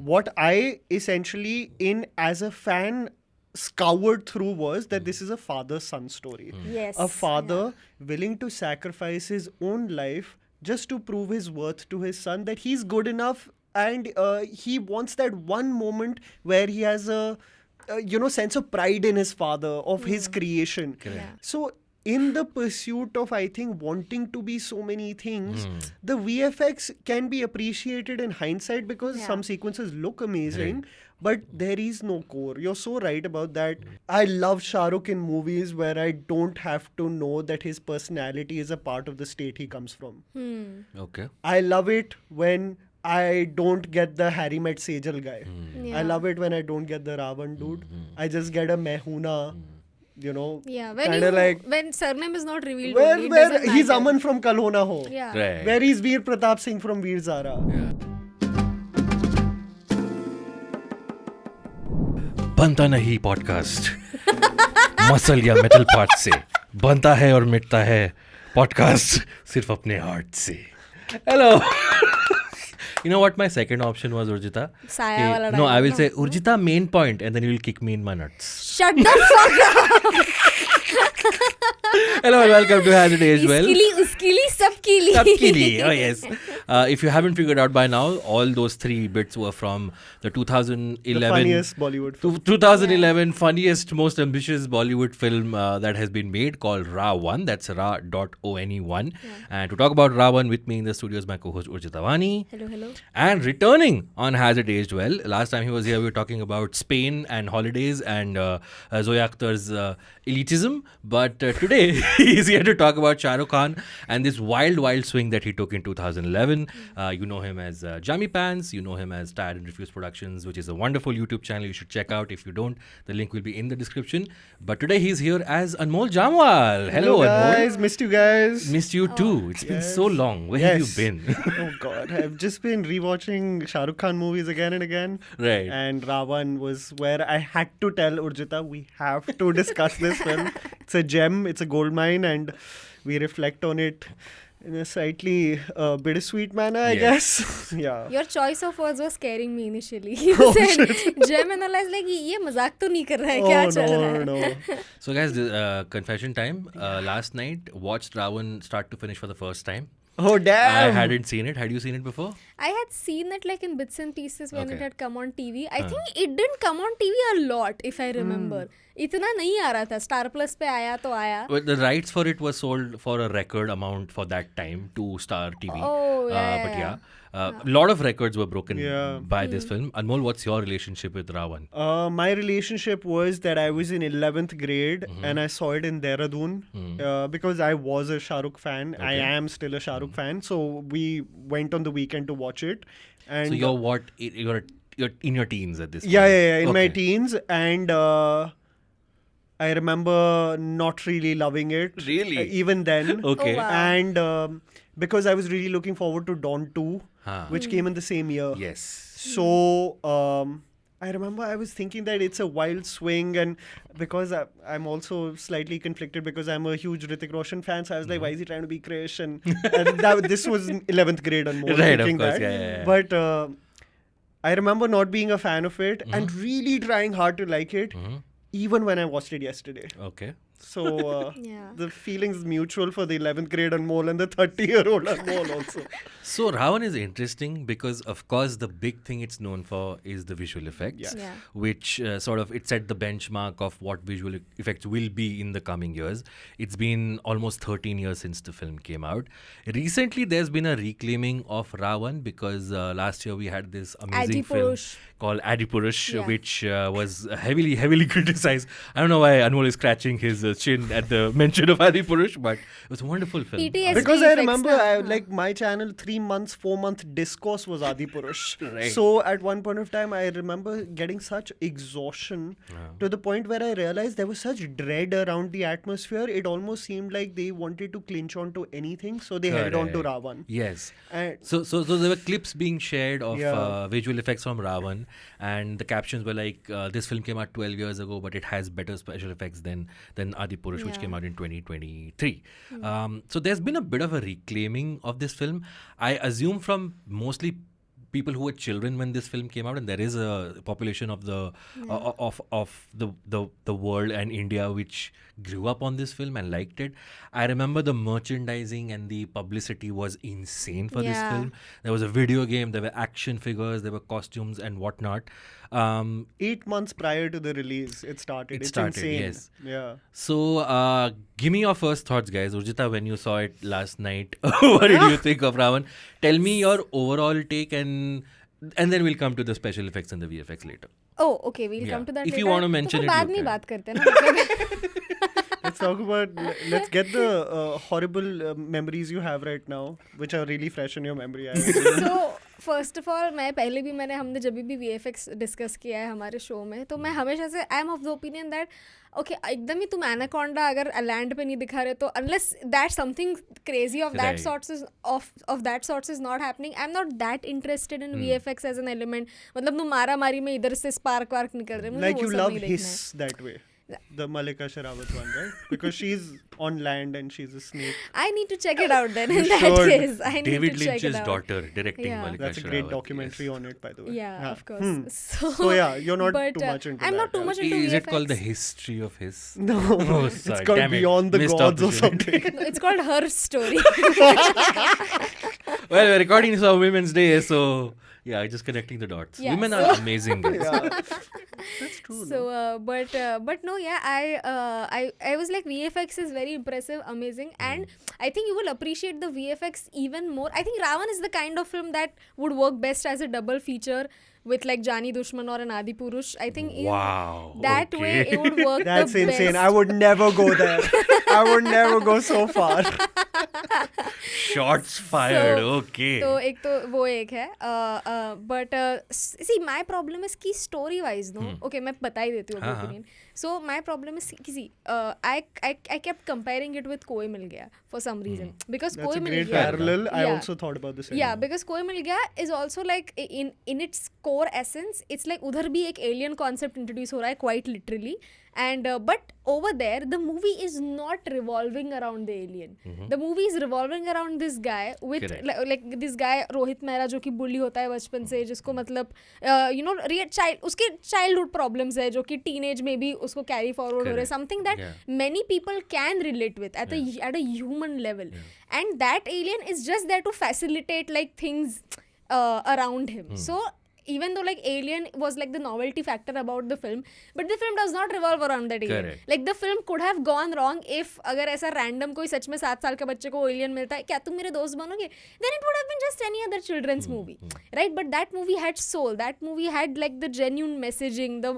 what I essentially as a fan scoured through was that this is a father-son story. Yes. A father willing to sacrifice his own life just to prove his worth to his son, that he's good enough, and he wants that one moment where he has a sense of pride in his father, of his creation. So in the pursuit of, I think, wanting to be so many things, the VFX can be appreciated in hindsight because some sequences look amazing, but there is no core. You're so right about that. I love Shah Rukh in movies where I don't have to know that his personality is a part of the state he comes from. Okay. I love it when I don't get the Harry Met Sejal guy. I love it when I don't get the Ra.One dude. I just get a Mehuna, when surname is not revealed. Where he's Aman from Kal Ho Na Ho. Yeah. Right. Where he's Veer Pratap Singh from Veer Zara. बनता नहीं podcast muscle या metal part से बनता है और मिटता है podcast सिर्फ अपने हार्ट से hello You know what my second option was, Urjita? Saya wala No, I will dialogue, say Urjita main point and then you will kick me in my nuts. Shut the fuck up. Hello and welcome to Has It Aged Well. Uski li, sabki li. Sabki li. Oh yes. If you haven't figured out by now, all those three bits were from the 2011 The funniest Bollywood film. 2011 funniest, most ambitious Bollywood film that has been made called Ra.One. That's Ra.One. And to talk about Ra.One with me in the studio is my co-host Urjita Vani. Hello. And returning on Has It Aged Well. Last time he was here, we were talking about Spain and holidays and Zoya Akhtar's elitism. But today, he's here to talk about Shah Rukh Khan and this wild swing that he took in 2011. You know him as Jammypants4. You know him as Tired and Refused Productions, which is a wonderful YouTube channel you should check out. If you don't, the link will be in the description. But today, he's here as Anmol Jamwal. Hello, guys. Anmol. Missed you guys. Missed you too. It's been so long. Where have you been? Oh God, I've just been rewatching Shah Rukh Khan movies again and again. Right. And Ra.One was where I had to tell Urjita, we have to discuss this film. It's a gem, it's a goldmine, and we reflect on it in a slightly bittersweet manner, I guess. Yeah. Your choice of words was scaring me initially. You said gem and I was like, ये मजाक तो नहीं कर रहा है, क्या चल रहा है? No. So guys, confession time. Last night, watched Ra.One start to finish for the first time. Oh damn! I hadn't seen it. Had you seen it before? I had seen it like in bits and pieces when Okay. it had come on TV. I think it didn't come on TV a lot, if I remember. इतना नहीं आ रहा था. Star Plus पे आया तो आया. But the rights for it were sold for a record amount for that time to Star TV. Oh, But yeah, a lot of records were broken by this film. Anmol, what's your relationship with Ra.One? My relationship was that I was in 11th grade and I saw it in Dehradun because I was a Shah Rukh fan. I am still a Shah Rukh fan. So we went on the weekend to watch it. And So you're what? You're in your teens at this point? Yeah, in my teens. And I remember not really loving it. Really? Even then. Okay. Oh, wow. And because I was really looking forward to Dawn 2, which came in the same year. Yes. So I remember I was thinking that it's a wild swing, and because I'm also slightly conflicted because I'm a huge Hrithik Roshan fan, so I was like, why is he trying to be Krish? And this was in 11th grade and more. Right, thinking of course. that. Yeah. But I remember not being a fan of it and really trying hard to like it, even when I watched it yesterday. Okay. So Yeah. the feelings mutual for the 11th grade Anmol and the 30-year-old Anmol also. So Ra.One is interesting because, of course, the big thing it's known for is the visual effects, Yeah. which sort of it set the benchmark of what visual effects will be in the coming years. It's been almost 13 years since the film came out. Recently, there's been a reclaiming of Ra.One because last year we had this amazing film Adipurush. called Adipurush, Yeah. which was heavily criticized. I don't know why Anmol is scratching his chin at the mention of Adipurush, but it was a wonderful film. PTSD. Because I effects remember, na. like my channel, 4-month discourse was Adi Purush. Right. So at one point of time, I remember getting such exhaustion to the point where I realized there was such dread around the atmosphere. It almost seemed like they wanted to clinch on to anything, so they held on to Correct. Ra.One. Yes. And So there were clips being shared of Yeah. visual effects from Ra.One, and the captions were like, "This film came out 12 years ago, but it has better special effects than Adipurush, which Yeah. came out in 2023." So there's been a bit of a reclaiming of this film. I assume from mostly people who were children when this film came out, and there is a population of the the world and India which grew up on this film and liked it. I remember the merchandising and the publicity was insane for this film. There was a video game, there were action figures, there were costumes and whatnot. 8 months prior to the release, it started. It's insane. Yes. Yeah. So, give me your first thoughts, guys. Urjita, when you saw it last night, what did you think of Ra.One? Tell me your overall take, and then we'll come to the special effects and the VFX later. Oh, okay, we'll come to that If later. you want to mention it, बाद you में can. बात करते हैं ना. Let's talk about. Let's get the horrible memories you have right now, which are really fresh in your memory. So first of all हमने जब भी VFX discuss किया है हमारे शो में, तो मैं हमेशा से I am of the opinion that okay एकदम ही तुम एनाकोंडा अगर लैंड पे नहीं दिखा रहे तो unless that something crazy of that sorts is not happening, I am not that interested in VFX as an element. मतलब तुम मारा मारी में इधर से स्पार्क वार्क निकल रहे, like you love his that way. The Malika Sherawat one, right? Because she's on land and she's a snake. I need to check it out then. In You that should. case, I need David to check Lynch's it out. daughter directing Yeah. Malika That's a great Sherawat, documentary yes. on it, by the way. Yeah, of course. So yeah, you're not but, too much into I'm that. not too much into Is VFX. it called the history of his? No, Oh, it's sorry, called damn it. Beyond the Missed Gods or opportunity. something. No, it's called Her Story. Well, we're recording this on Women's Day, so yeah, just connecting the dots. Yeah, Women are amazing, guys. Yeah. That's true. So, but no, yeah, I was like VFX is very impressive, amazing, and I think you will appreciate the VFX even more. I think Ra.One is the kind of film that would work best as a double feature with like Jani Dushman or an Adi Purush. I think Wow. that way it would work That's the insane. best. I would never go there. I would never go so far. Shots fired. So- Okay. तो एक तो वो एक है but see my problem is की story wise no okay मैं बता ही देती हूँ हाँ, opinion. So my problem is किसी I kept comparing it with कोई मिल गया for some reason because That's कोई a मिल great गया parallel. I Yeah. also thought about the same. Yeah, because कोई मिल गया is also like in its core essence, it's like उधर भी एक alien concept introduce हो रहा है quite literally, and but over there the movie is not revolving around the alien. The movie is revolving around this guy with Correct. like this guy Rohit Mehra जो कि bully होता है बचपन से, जिसको मतलब उसके childhood problems है जो कि teenage में भी उसको carry forward हो रहे हैं, Correct. something that Yeah. many people can relate with at a human level. And that alien is just there to facilitate like things around him. So even though like alien was like the novelty factor about the film, but the film does not revolve around that alien. Correct. Like the film could have gone wrong if अगर ऐसा random कोई सच में 7 साल का बच्चे को alien मिलता है, क्या तुम मेरे दोस्त बनोगे, then it would have been just any other children's movie, right? But that movie had soul, that movie had like the genuine messaging, the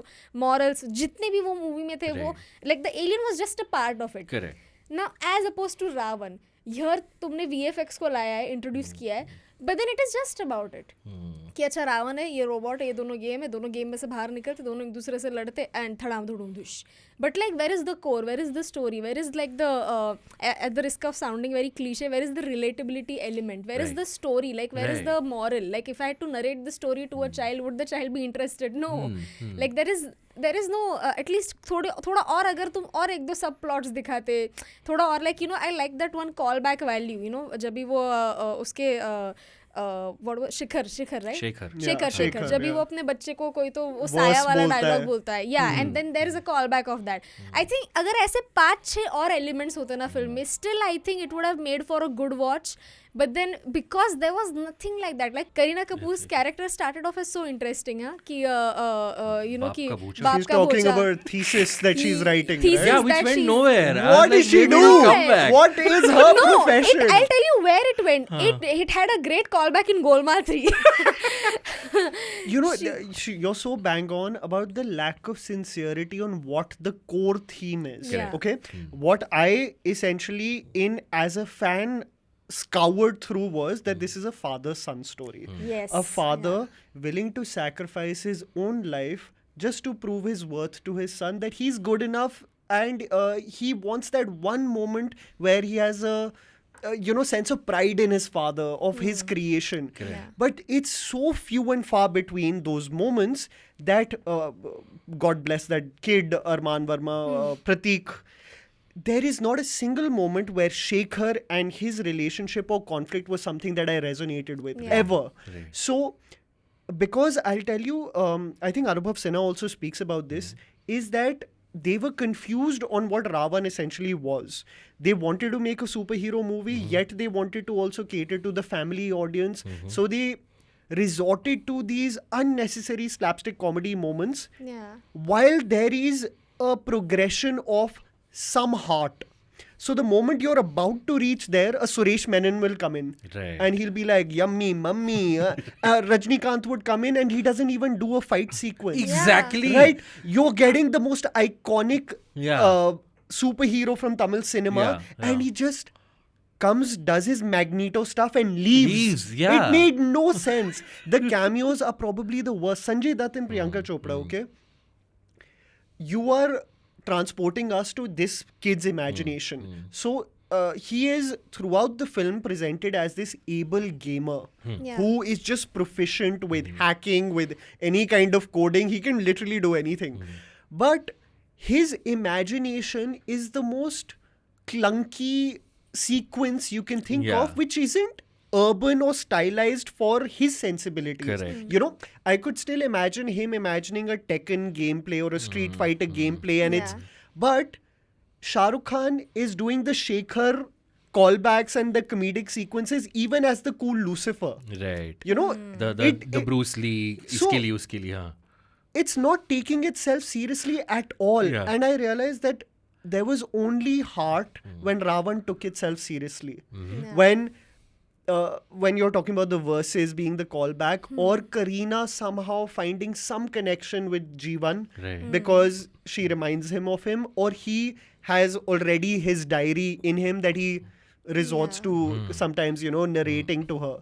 morals, जितने भी वो movie में थे वो like the alien was just a part of it. Correct. Now as opposed to Ra.One, here तुमने VFX को लाया है, इंट्रोड्यूस किया है, but then it is just about it. कि अच्छा Ra.One है, ये रोबोट है, ये दोनों गेम है, दोनों गेम में से बाहर निकलते, दोनों एक दूसरे से लड़ते एंड धड़ाम धड़ूम धुश. But like where is the core, where is the story, where is like the at the risk of sounding very cliche, where is the relatability element, where is Right. the story, like where is Right. the moral, like if I had to narrate the story to a child, would the child be interested? No. Like there is no at least थोड़ा और अगर तुम और एक दो सब plots दिखाते थोड़ा और like you know I like that one call back value, you know जब भी वो उसके शिखर राइट Shekhar. शेखर जब भी yeah. वो अपने बच्चे को कोई तो वो Verse साया वाला बोलता डायलॉग है. बोलता है या and then there is a call back of that. I think अगर ऐसे 5-6 और एलिमेंट्स होते ना फिल्म में, still I think it would have made for a good watch. But then because there was nothing like that, like Kareena Kapoor's character started off as so interesting, कि you know कि बाप का भूचा. बाप She's का talking भूचा. about thesis that she's writing. thesis Right? Yeah, which that went she's- nowhere. I was What like, did she maybe do? it'll come back. What is her No, profession? I'll tell you where it went. It had a great callback in Golmaal 3. You know, you're so bang on about the lack of sincerity on what the core theme is. Yeah. Okay? What I essentially, as a fan, scoured through was that this is a father-son story. Yes. A father willing to sacrifice his own life just to prove his worth to his son, that he's good enough, and he wants that one moment where he has a sense of pride in his father, of his creation. Yeah. But it's so few and far between those moments that God bless that kid Arman Verma, Pratik. There is not a single moment where Shekhar and his relationship or conflict was something that I resonated with, Yeah. ever. Right. So because I'll tell you, I think Anubhav Sinha also speaks about this, is that they were confused on what Ra.One essentially was. They wanted to make a superhero movie, yet they wanted to also cater to the family audience. So they resorted to these unnecessary slapstick comedy moments, Yeah. while there is a progression of some heart. So the moment you're about to reach there, a Suresh Menon will come in. Right. And he'll be like, yummy, mummy. Rajnikant would come in and he doesn't even do a fight sequence. Exactly. Right? You're getting the most iconic Yeah. superhero from Tamil cinema. Yeah, And yeah. he just comes, does his Magneto stuff and leaves. Leaves, yeah. It made no sense. The cameos are probably the worst. Sanjay Dutt and Priyanka Chopra, okay? You are transporting us to this kid's imagination. So he is throughout the film presented as this able gamer Yeah. who is just proficient with hacking, with any kind of coding. He can literally do anything. But his imagination is the most clunky sequence you can think Yeah. of, which isn't urban or stylized for his sensibilities. Correct. You know, I could still imagine him imagining a Tekken gameplay or a Street Fighter gameplay, and it's. Yeah. But Shah Rukh Khan is doing the Shekhar callbacks and the comedic sequences even as the cool Lucifer. Right. You know, The Bruce Lee, So- iske liye, huh? it's not taking itself seriously at all. Yeah. And I realized that there was only heart when Ra.One took itself seriously. Yeah. When you're talking about the verses being the callback, or Kareena somehow finding some connection with G1 Right. because she reminds him of him, or he has already his diary in him that he resorts Yeah. to sometimes, you know, narrating to her.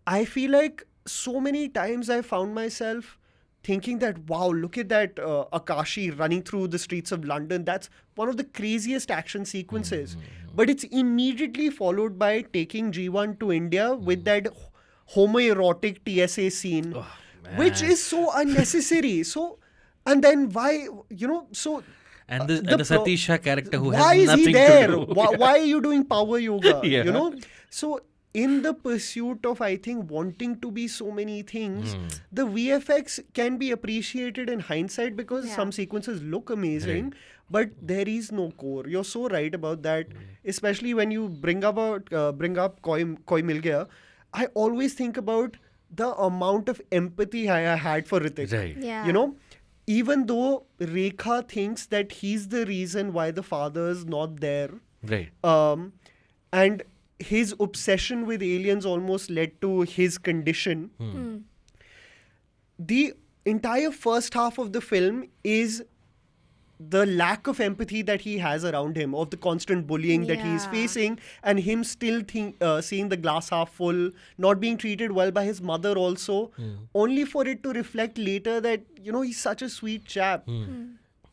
I feel like so many times I found myself thinking that, wow, look at that Akashi running through the streets of London. That's one of the craziest action sequences. But it's immediately followed by taking G1 to India with that homoerotic TSA scene, Oh, which man. is so unnecessary. So, and then why, you know, so And the the Satish Shah character who why has is nothing he there? to do. Why are you doing power yoga? Yeah. You know? So in the pursuit of, I think, wanting to be so many things, the VFX can be appreciated in hindsight because Yeah. some sequences look amazing, but there is no core. You're so right about that, especially when you bring up Koi Mil Gaya. I always think about the amount of empathy I had for Ritik. Right. Yeah. You know, even though Rekha thinks that he's the reason why the father's not there, Right. and his obsession with aliens almost led to his condition. The entire first half of the film is the lack of empathy that he has around him, of the constant bullying that he is Yeah. facing, and him still seeing the glass half full, not being treated well by his mother also, only for it to reflect later that, you know, he's such a sweet chap.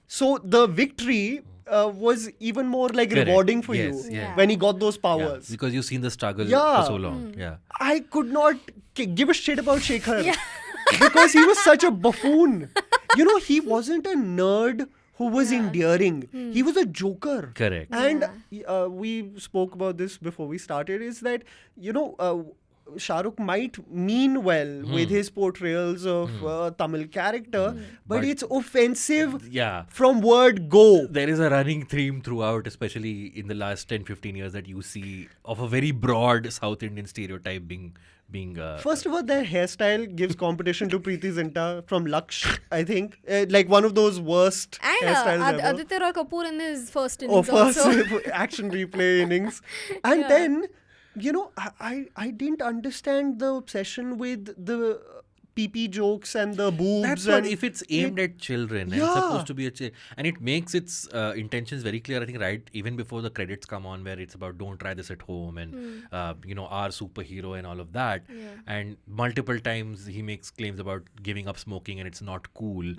So the victory was even more like Correct. rewarding for Yes, you yeah. when he got those Yeah, powers. because you've seen the struggle Yeah. for so long. Yeah. I could not give a shit about Shekhar because he was such a buffoon. You know, he wasn't a nerd who was endearing. He was a joker. Correct. And we spoke about this before we started, is that, you know, Shah Rukh might mean well with his portrayals of Tamil character, but it's offensive Yeah. from word go. There is a running theme throughout, especially in the last 10-15 years, that you see of a very broad South Indian stereotype being First of all, their hairstyle gives competition to Preeti Zinta from Laksh, I think. Like one of those worst And hairstyles ever. Aditya Roy Kapoor in his first Or innings first also. action replay innings. And Yeah. then, you know, I didn't understand the obsession with the pee-pee jokes and the boobs. That's what, and if it's aimed at children and it's Yeah. supposed to be and it makes its intentions very clear, I think, right even before the credits come on, where it's about don't try this at home and you know, our superhero and all of that. And multiple times he makes claims about giving up smoking and it's not cool.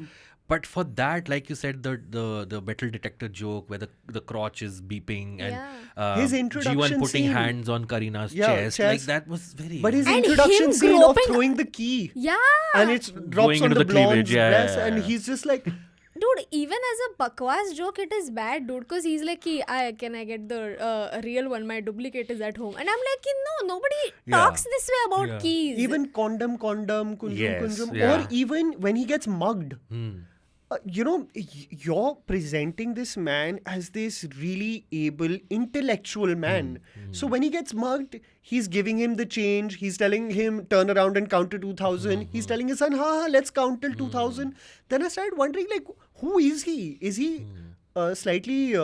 But for that, like you said, the metal detector joke where the crotch is beeping and His G1 introduction putting scene. hands on Karina's Yeah, chest, like chest. that was very. But his And introduction him scene of groping- throwing the key. Yeah. And it drops Going on into the the cleavage, blonde's yeah, breast, yeah, and yeah. he's just like, Dude, dude, even as a bakwas joke, it is bad, dude. Because he's like, can I get the real one? My duplicate is at home. And I'm like, no, nobody talks this way about Yeah. keys. Even condom, kunjum, Yes, kunjum, yeah. or even when he gets mugged. You're presenting this man as this really able intellectual man. So when he gets mugged, he's giving him the change. He's telling him, turn around and count to 2000. He's telling his son, let's count till 2000. Then I started wondering, like, who is he? Is he slightly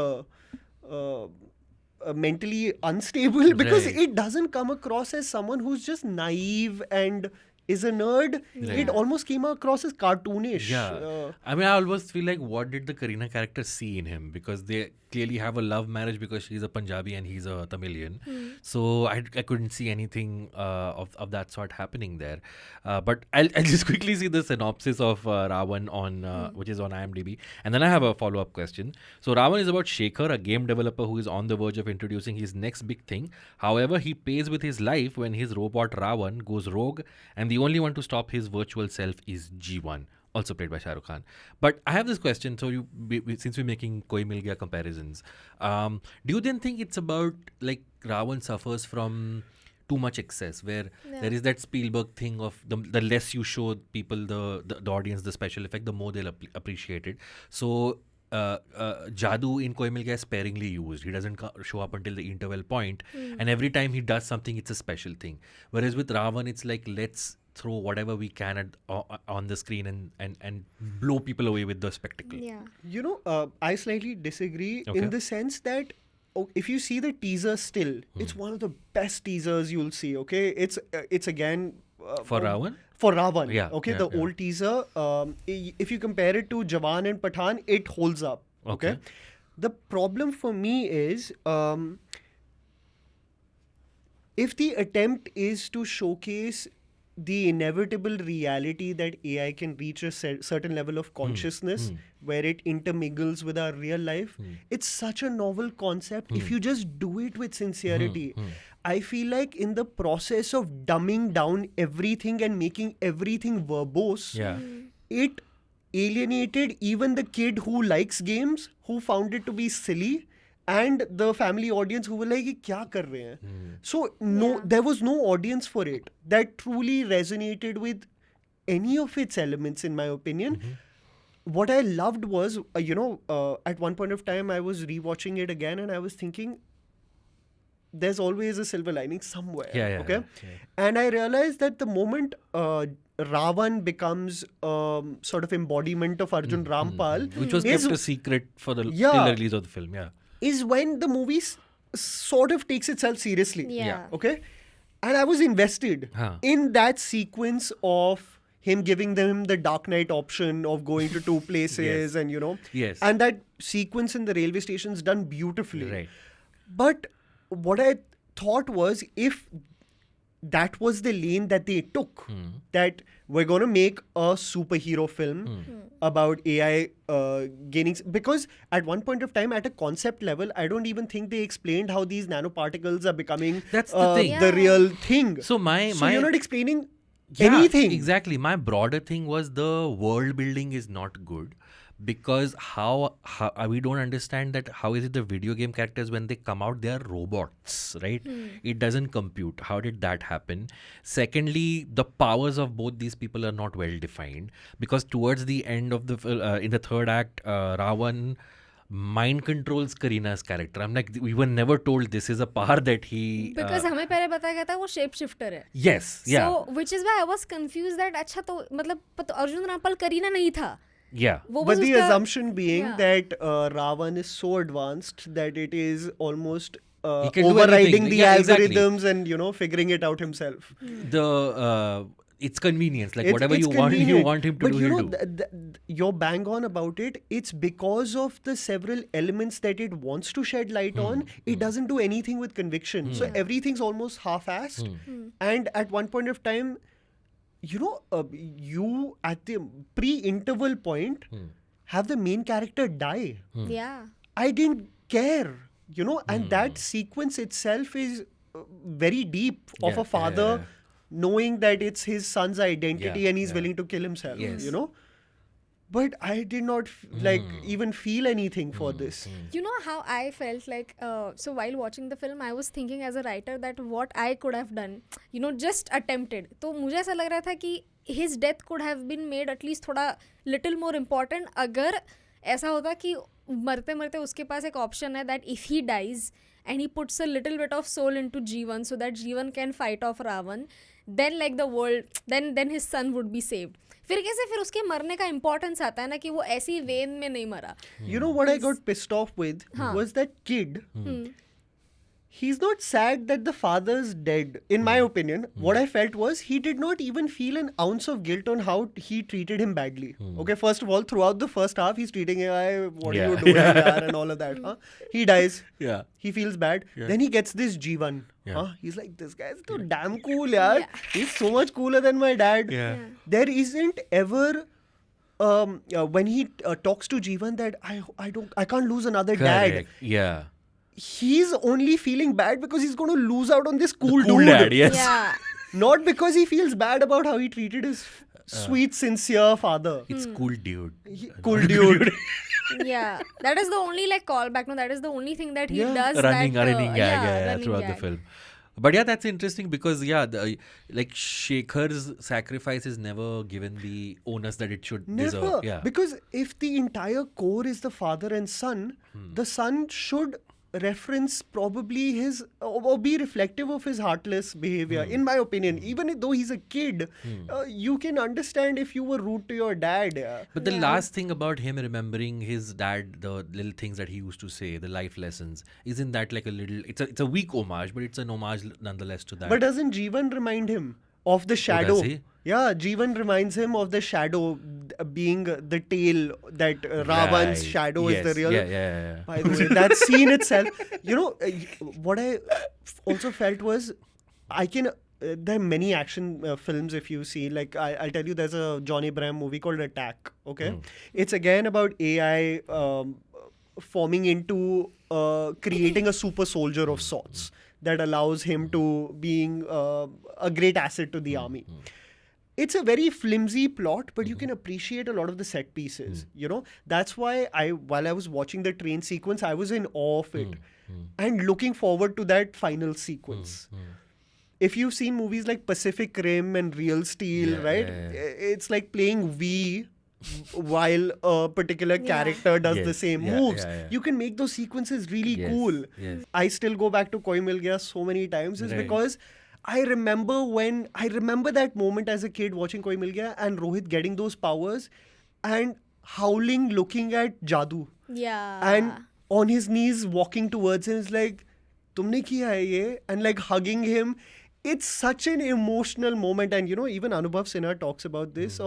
mentally unstable? Because Right. it doesn't come across as someone who's just naive and is a nerd. It almost came across as cartoonish. Yeah. I mean, I almost feel like, what did the Kareena character see in him? Because they clearly have a love marriage because she's a Punjabi and he's a Tamilian. So I couldn't see anything of that sort happening there. But I'll just quickly see the synopsis of Ra.One on which is on IMDb. And then I have a follow-up question. So Ra.One is about Shekhar, a game developer who is on the verge of introducing his next big thing. However, he pays with his life when his robot Ra.One goes rogue, and the only one to stop his virtual self is G1, also played by Shah Rukh Khan. But I have this question. So since we're making Koi Mil Gaya comparisons, do you then think it's about, like, Ra.One suffers from too much excess, where there is that Spielberg thing of the less you show people, the audience, the special effect, the more they'll appreciate it. So Jadoo in Koi Mil Gaya is sparingly used. He doesn't show up until the interval point, and every time he does something, it's a special thing. Whereas with Ra.One, it's like, let's throw whatever we can on the screen and blow people away with the spectacle. Yeah. I slightly disagree Okay. in the sense that if you see the teaser still, it's one of the best teasers you'll see. Okay, it's again For Ra.One? For Ra.One, Yeah, okay, yeah, the yeah. old teaser. If you compare it to Jawan and Pathan, it holds up. Okay, the problem for me is if the attempt is to showcase the inevitable reality that AI can reach a certain level of consciousness where it intermingles with our real life, it's such a novel concept. If you just do it with sincerity, I feel like in the process of dumbing down everything and making everything verbose, Yeah. it alienated even the kid who likes games, who found it to be silly, and the family audience who were like, "ये क्या कर रहे हैं?" So there was no audience for it that truly resonated with any of its elements, in my opinion. What I loved was, at one point of time I was rewatching it again and I was thinking, there's always a silver lining somewhere. Yeah. Okay, and I realized that the moment Ra.One becomes sort of embodiment of Arjun Rampal, Which was is- kept a secret for till Yeah. the release of the film. Yeah. is when the movie sort of takes itself seriously. Yeah. Okay? And I was invested in that sequence of him giving them the Dark Knight option of going to two places Yes. and, Yes. and that sequence in the railway station is done beautifully. Right. But what I thought was, if that was the lane that they took, that we're going to make a superhero film about AI gaining... Because at one point of time, at a concept level, I don't even think they explained how these nanoparticles are becoming That's the thing. the real thing. So my you're not explaining Yeah, anything. Exactly. My broader thing was the world building is not good, because how we don't understand that how is it the video game characters, when they come out, they are robots, right? It doesn't compute. How did that happen? Secondly, the powers of both these people are not well defined, because towards the end of the in the third act, Ra.One mind controls Kareena's character. I'm like, we were never told this is a power that he Because हमें पहले बताया गया था वो shape shifter है. yes, yeah, So which is why I was confused that अच्छा तो मतलब अर्जुन रामपाल करीना नहीं था. yeah. वो But was the उसका- assumption being Yeah. that Ra.One is so advanced that it is almost He can do overriding anything. the Yeah, exactly. algorithms and figuring it out himself. The it's convenience, like It's- whatever it's you convenient. want him to but do, he'll do. You're bang on about it. It's because of the several elements that it wants to shed light on. It doesn't do anything with conviction. So everything's almost half-assed. And at one point of time, you at the pre-interval point have the main character die. Yeah. I didn't care, and that sequence itself is very deep of a father knowing that it's his son's identity Yeah, and he's yeah. willing to kill himself, Yes. but I did not even feel anything for this. You know how I felt like, so while watching the film, I was thinking as a writer that what I could have done, just attempted. तो मुझे ऐसा लग रहा था कि his death could have been made at least थोड़ा little more important अगर ऐसा होता कि मरते मरते उसके पास एक option है that if he dies and he puts a little bit of soul into G1 so that G1 can fight off Ra.One, then like the world, then his son would be saved. फिर उसके मरने का importance आता है ना कि वो ऐसी वेन में नहीं मरा. You know what I got pissed off with was that kid. He's not sad that the father's dead. In my opinion, what I felt was he did not even feel an ounce of guilt on how he treated him badly. Okay, first of all, throughout the first half, he's treating him, what are you doing, yaar, and all of that. He dies. Yeah. He feels bad. Yeah. Then he gets this G1. He's like, this guy's so damn cool, yaar. Yeah. He's so much cooler than my dad. Yeah. There isn't ever when he talks to G1 that I can't lose another dad. Correct. Yeah. He's only feeling bad because he's going to lose out on this cool Cool dude. dad, yes. Yeah. Not because he feels bad about how he treated his sweet, sincere father. It's cool dude. Cool dude. Yeah, that is the only like callback. No, that is the only thing that he Yeah. does. running that, gag running throughout the gag. film. But yeah, that's interesting because like Shekhar's sacrifice is never given the onus that it should Never. deserve. Yeah. Because if the entire core is the father and son, the son should reference probably his or be reflective of his heartless behavior. In my opinion, even though he's a kid, you can understand if you were rude to your dad. But the last thing about him remembering his dad, the little things that he used to say, the life lessons, isn't that like a little? It's a weak homage, but it's an homage nonetheless to that. But doesn't Jeevan remind him of the shadow? does he? Yeah, Jeevan reminds him of the shadow being the tail, that Ra.One's Right. shadow Yes. is the real. Yeah. By the way, that scene itself, what I also felt was, there are many action films if you see, like I'll tell you, there's a John Abraham movie called Attack, okay? It's again about AI forming into creating a super soldier of sorts that allows him to being a great asset to the army. It's a very flimsy plot, but you can appreciate a lot of the set pieces. That's why while I was watching the train sequence, I was in awe of it and looking forward to that final sequence. If you've seen movies like Pacific Rim and Real Steel, right? It's like playing Wii while a particular character does the same moves. You can make those sequences really cool. Yes. I still go back to Koi Mil Gaya so many times is because I remember that moment as a kid watching Koi Mil Gaya and Rohit getting those powers and howling looking at Jadoo Yeah. and on his knees walking towards him is like, tumne kiya hai ye? And like hugging him. It's such an emotional moment, and even Anubhav Sinha talks about this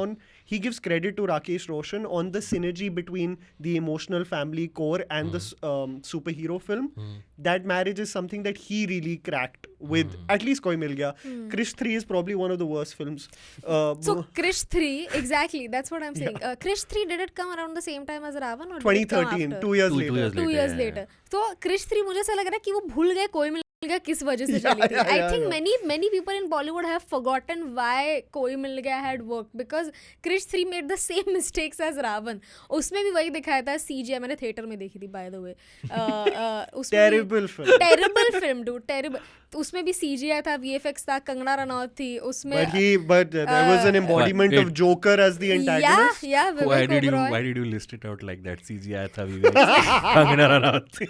he gives credit to Rakesh Roshan on the synergy between the emotional family core and the superhero film. That marriage is something that he really cracked with at least Koi Mil Gaya. Krish 3 is probably one of the worst films. So Krish 3, exactly, that's what I'm saying. Krish 3, did it come around the same time as Ra.One or did it come 2013, after? 2 years 2 later. years 2 years later. तो Krish 3 मुझे ऐसा लग रहा है कि वो भूल गए कोई मिल गया किस वजह से चली थी. I think many people in Bollywood have forgotten why Koi Mil Gaya had worked because Krish 3 made the same mistakes as Ra.One. उसमें भी वही दिखाया था CGI. मैंने थिएटर में देखी थी by the way. Terrible film. Terrible film, dude. Terrible. उसमें भी CGI था, VFX था, कंगना रनौत थी उसमें. But there was an embodiment of Joker as the antagonist. Yeah, Why Vivek Oberoi. did you list it out like that? CGI था Kangana Ranaut.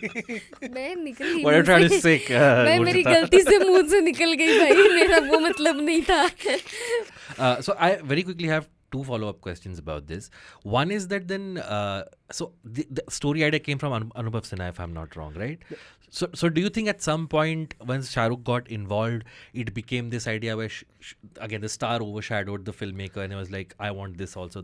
मैं निकल गई What are you trying to say? मैं मेरी गलती से मुंह से निकल गई भाई, मेरा वो मतलब नहीं था. So I very quickly have 2 follow-up questions about this. One is that then, so the story idea came from Anubhav Sinha, if I'm not wrong, right? So do you think at some point once Shah Rukh got involved, it became this idea where again the star overshadowed the filmmaker and it was like, I want this also.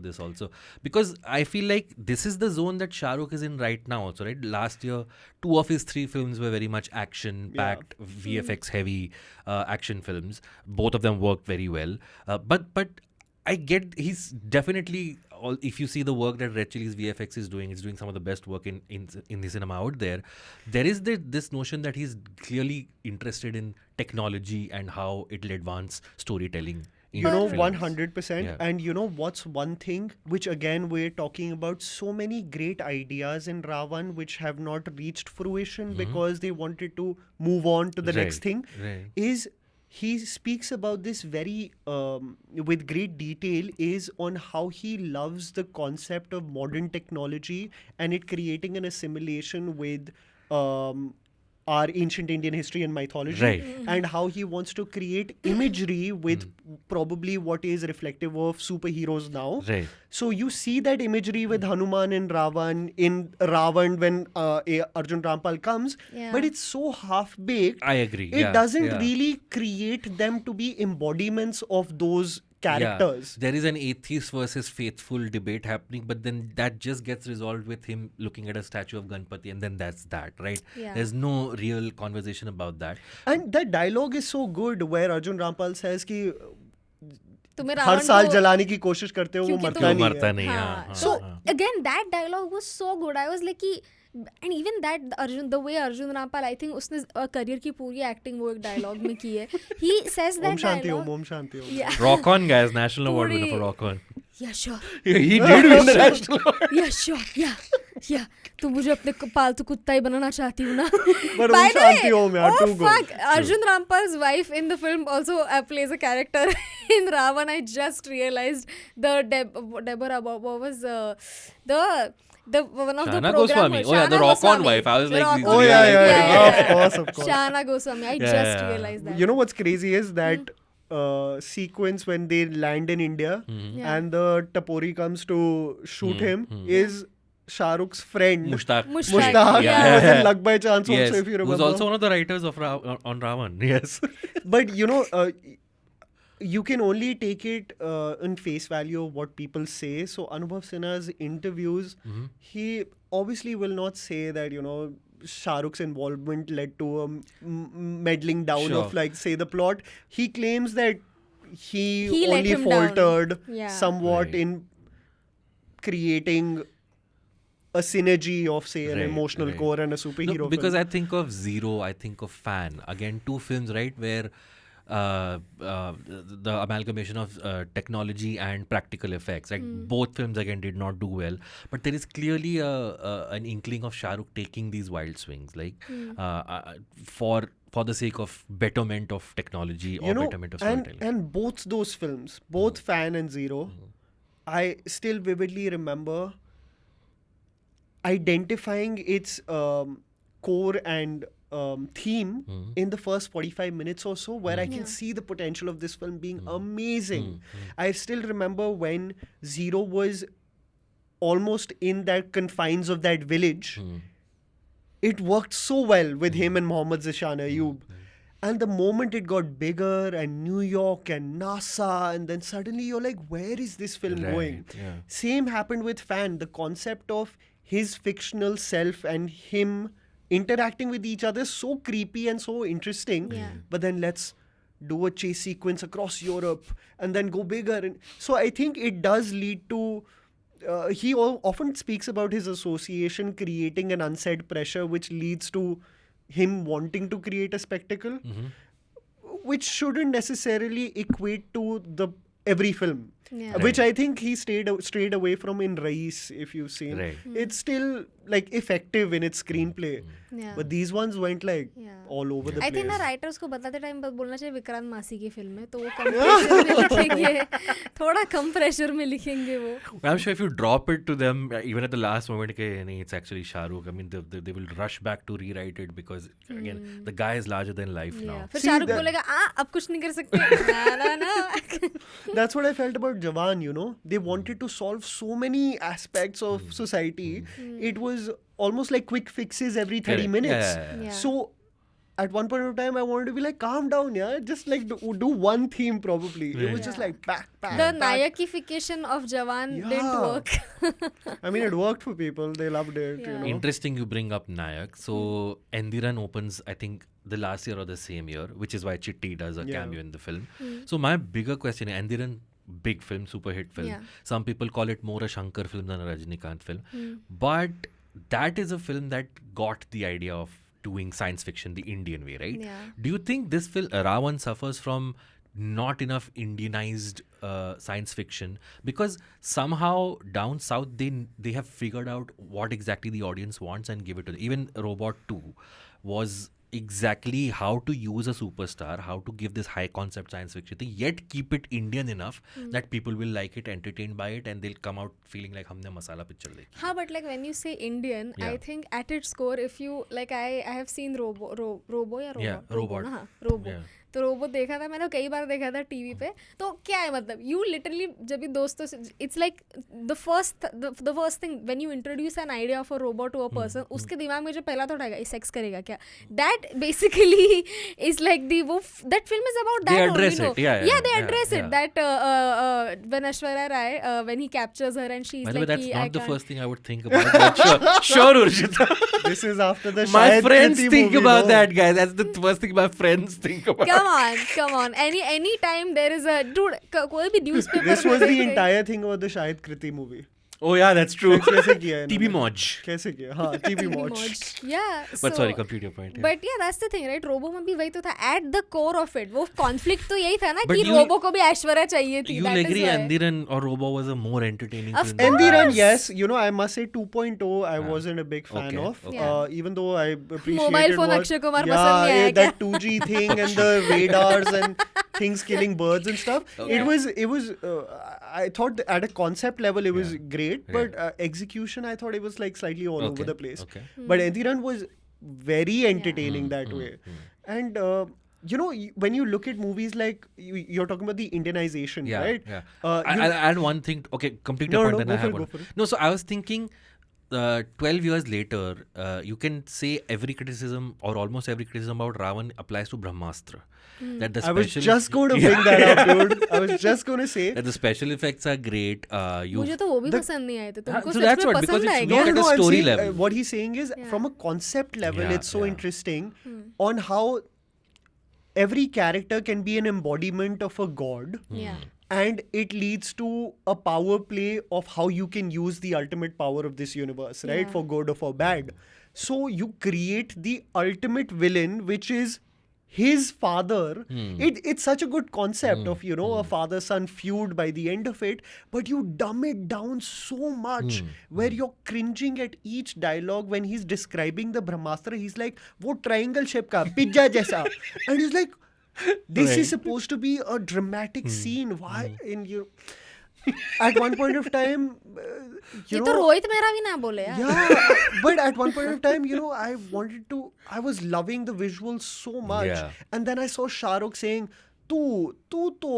Because I feel like this is the zone that Shah Rukh is in right now also, right? Last year, 2 of his 3 films were very much action-packed, VFX-heavy action films. Both of them worked very well. But I get he's definitely, if you see the work that Red Chilli's VFX is doing some of the best work in the cinema out there. There is this notion that he's clearly interested in technology and how it'll advance storytelling You know, films. 100%. Yeah. And you know what's one thing which again we're talking about so many great ideas in Ra.One which have not reached fruition because they wanted to move on to the next thing Right. is he speaks about this very with great detail is on how he loves the concept of modern technology and it creating an assimilation with our ancient Indian history and mythology, Right. and how he wants to create imagery with probably what is reflective of superheroes now. Right. So you see that imagery with Hanuman and Ravan in Ravan when Arjun Rampal comes, Yeah. but it's so half baked. I agree. It Yeah, doesn't yeah. really create them to be embodiments of those characters. Yeah. There is an atheist versus faithful debate happening, but then that just gets resolved with him looking at a statue of Ganpati, and then that's that, right? Yeah. There's no real conversation about that. And that dialogue is so good where Arjun Rampal says कि तुम्हें हर रावण साल को- जलाने की कोशिश करते हो वो क्योंकि मरता तुम- नहीं मरता है. नहीं, हाँ, हाँ, so हाँ. again that dialogue was so good. I was like कि and even that the way Arjun Rampal, I think उसने career की पूरी acting वो एक dialogue में की है. He says that Om Shanti dialogue. Om Om Shanti Om. Yeah. Rock On, guys, national award winner for पूरी- Rock On. Yeah, sure. He did win the national award. Yeah, sure. Yeah. तू मुझे अपने पालतू कुत्ता ही बनाना चाहती हूँ ना. But By Om the Shanti way, Om, yeah, oh too good. fuck, Arjun Rampal's wife in the film also plays a character in Ra.One. I just realized the Deborah, what was the one of the Shana program. Goswami. Oh, yeah, the Shana Rock On Goswami. wife. I was The like, Rock these On Oh real yeah, life yeah, wives. yeah, of course. Shana Goswami. I Yeah. just realized that. You know what's crazy is that sequence when they land in India Yeah. and the Tapori comes to shoot him is Shah Rukh's friend Mushtaq. Mushtaq, Yeah. who was in Luck by Chance Yes. also, if you remember. Who's also one of the writers of on Ra.One. Yes. But you know, you can only take it in face value of what people say. So Anubhav Sinha's interviews, he obviously will not say that, you know, Shah Rukh's involvement led to a meddling down Sure. of, like, say, the plot. He claims that he let only him down. faltered Yeah. somewhat Right. in creating a synergy of, say, an Right, emotional right. core and a superhero No, because film. I think of Zero, I think of Fan. Again, two films, right, where the amalgamation of technology and practical effects. Like both films again did not do well, but there is clearly an inkling of Shah Rukh taking these wild swings, like for the sake of betterment of technology or You know, betterment of and, storytelling. and both those films, both Fan and Zero, I still vividly remember identifying its core and theme in the first 45 minutes or so, where I can Yeah. see the potential of this film being amazing. I still remember when Zero was almost in that confines of that village. It worked so well with him and Mohammad Zishan Ayub. And the moment it got bigger and New York and NASA, and then suddenly you're like, where is this film Right, going? yeah. Same happened with Fan. The concept of his fictional self and him interacting with each other is so creepy and so interesting. Yeah. But then let's do a chase sequence across Europe and then go bigger. And so I think it does lead to he often speaks about his association creating an unsaid pressure which leads to him wanting to create a spectacle, which shouldn't necessarily equate to the every film. Yeah. Which I think he strayed away from in Rais, if you've seen. Right. It's still like effective in its screenplay. Yeah. But these ones went like Yeah. all over the I place. think ना writers को बताते time बोलना चाहिए विक्रांत मासी की film है तो वो कम प्रेशर में लिखेंगे थोड़ा कम प्रेशर में लिखेंगे वो Well, I'm sure if you drop it to them, even at the last moment, okay, nahi, it's actually Shah Rukh. I mean, they will rush back to rewrite it because, again, the guy is larger than life now. फिर See, Shahrukh that- बोलेगा अब कुछ नहीं कर सकते ना That's what I felt about Jawan, you know. They wanted to solve so many aspects of society. It was almost like quick fixes every 30 Correct. minutes. Yeah. Yeah. So at one point of time, I wanted to be like, calm down, yeah. Just like do one theme probably. It was just Yeah. like back. the nayakification of Jawan didn't Yeah. work I mean, it worked for people. They loved it, you Yeah. know. Interesting you bring up Nayak. So Endiran opens, I think, the last year or the same year, which is why Chitti does a Yeah. cameo in the film. So my bigger question, Endiran, big film, super hit film. Yeah. Some people call it more a Shankar film than a Rajinikanth film. But that is a film that got the idea of doing science fiction the Indian way, right? Yeah. Do you think this film, Ra.One, suffers from not enough Indianized science fiction, because somehow down south they have figured out what exactly the audience wants and give it to them. Even Robot 2 was exactly how to use a superstar, how to give this high concept science fiction thing, yet keep it Indian enough that people will like it, entertained by it, and they'll come out feeling like humne masala picture dekhi. हाँ, but like when you say Indian, I Yeah. think at its core, if you like, I have seen Robo या Robot? Yeah, Robot. ना, हाँ, Robo. Yeah. तो robo देखा था मैंने, कई बार देखा था टीवी पे. तो क्या है मतलब, यू लिटरली जब भी दोस्तों से, it's like the first thing when you introduce an idea of a robot to a person, उसके दिमाग में जो पहला थॉट आएगा, सेक्स करेगा क्या. That basically is like the वो that film is about They that address only. it, yeah, Yeah, they address yeah. it, that when Aishwarya Rai when he captures her and she's By the way, like, that's I not the can't. first thing I would think about. But sure, Urjita. This is after the My Shahid friends Kriti think movie, about no? that, guys. That's the first thing my friends think about. Come on. Any time there is a dude, कोई भी newspaper. This में was the देख- entire thing about the Shahid Kriti movie. Oh yeah, that's true. कैसे किया है TB इन्होंने? Moj. कैसे किया? हाँ, TB Moj. Yeah. But sorry, complete your point. Yeah. But yeah, that's the thing, right? Robo में भी वही तो था. At the core of it, वो conflict तो यही था ना But कि you- रोबो को भी ऐश्वर्या चाहिए थी. You'll That is agree, why. Andiran or Robo was a more entertaining Of film. course. Andiran, yes, you know, I must say 2.0 I wasn't a big fan Okay, of. okay. Yeah. Even though I appreciated Mobile phone what, Akshay Kumar पसंद नहीं आया that 2G thing and the radars and things killing birds and stuff. Okay. It was I thought that at a concept level it was Yeah. great, Yeah. but execution I thought it was like slightly all over Okay, the place. okay. But Andiran was very entertaining that way. And you know, when you look at movies like you're talking about the Indianization, Yeah, right? yeah. You- I'll add one thing. Okay, complete your No, point. no, Then go I for have it, one. go for it. No, so I was thinking, 12 years later, you can say every criticism or almost every criticism about Ra.One applies to Brahmastra. That the I was special just going to bring that up, dude. I was just going to say. that the special effects are great. मुझे तो वो भी पसंद नहीं आए थे. तुमको so such that's में what, because पसंद it's आएगा. look at a I'm story saying, level. what he's saying is, Yeah. from a concept level, Yeah, it's so yeah. interesting on how every character can be an embodiment of a god. Yeah. And it leads to a power play of how you can use the ultimate power of this universe, right? Yeah. For good or for bad. So you create the ultimate villain, which is his father. It's such a good concept of, you know, a father-son feud by the end of it, but you dumb it down so much where you're cringing at each dialogue when he's describing the Brahmastra. He's like, wo triangle shape ka, pizza jaisa. And he's like, this Right. is supposed to be a dramatic scene. Why in you? At one point of time, you ये know, तो रोहित मेहरा भी ना बोले यार. yeah, but at one point of time, you know, I was loving the visuals so much. Yeah. And then I saw Shah Rukh saying, तू तो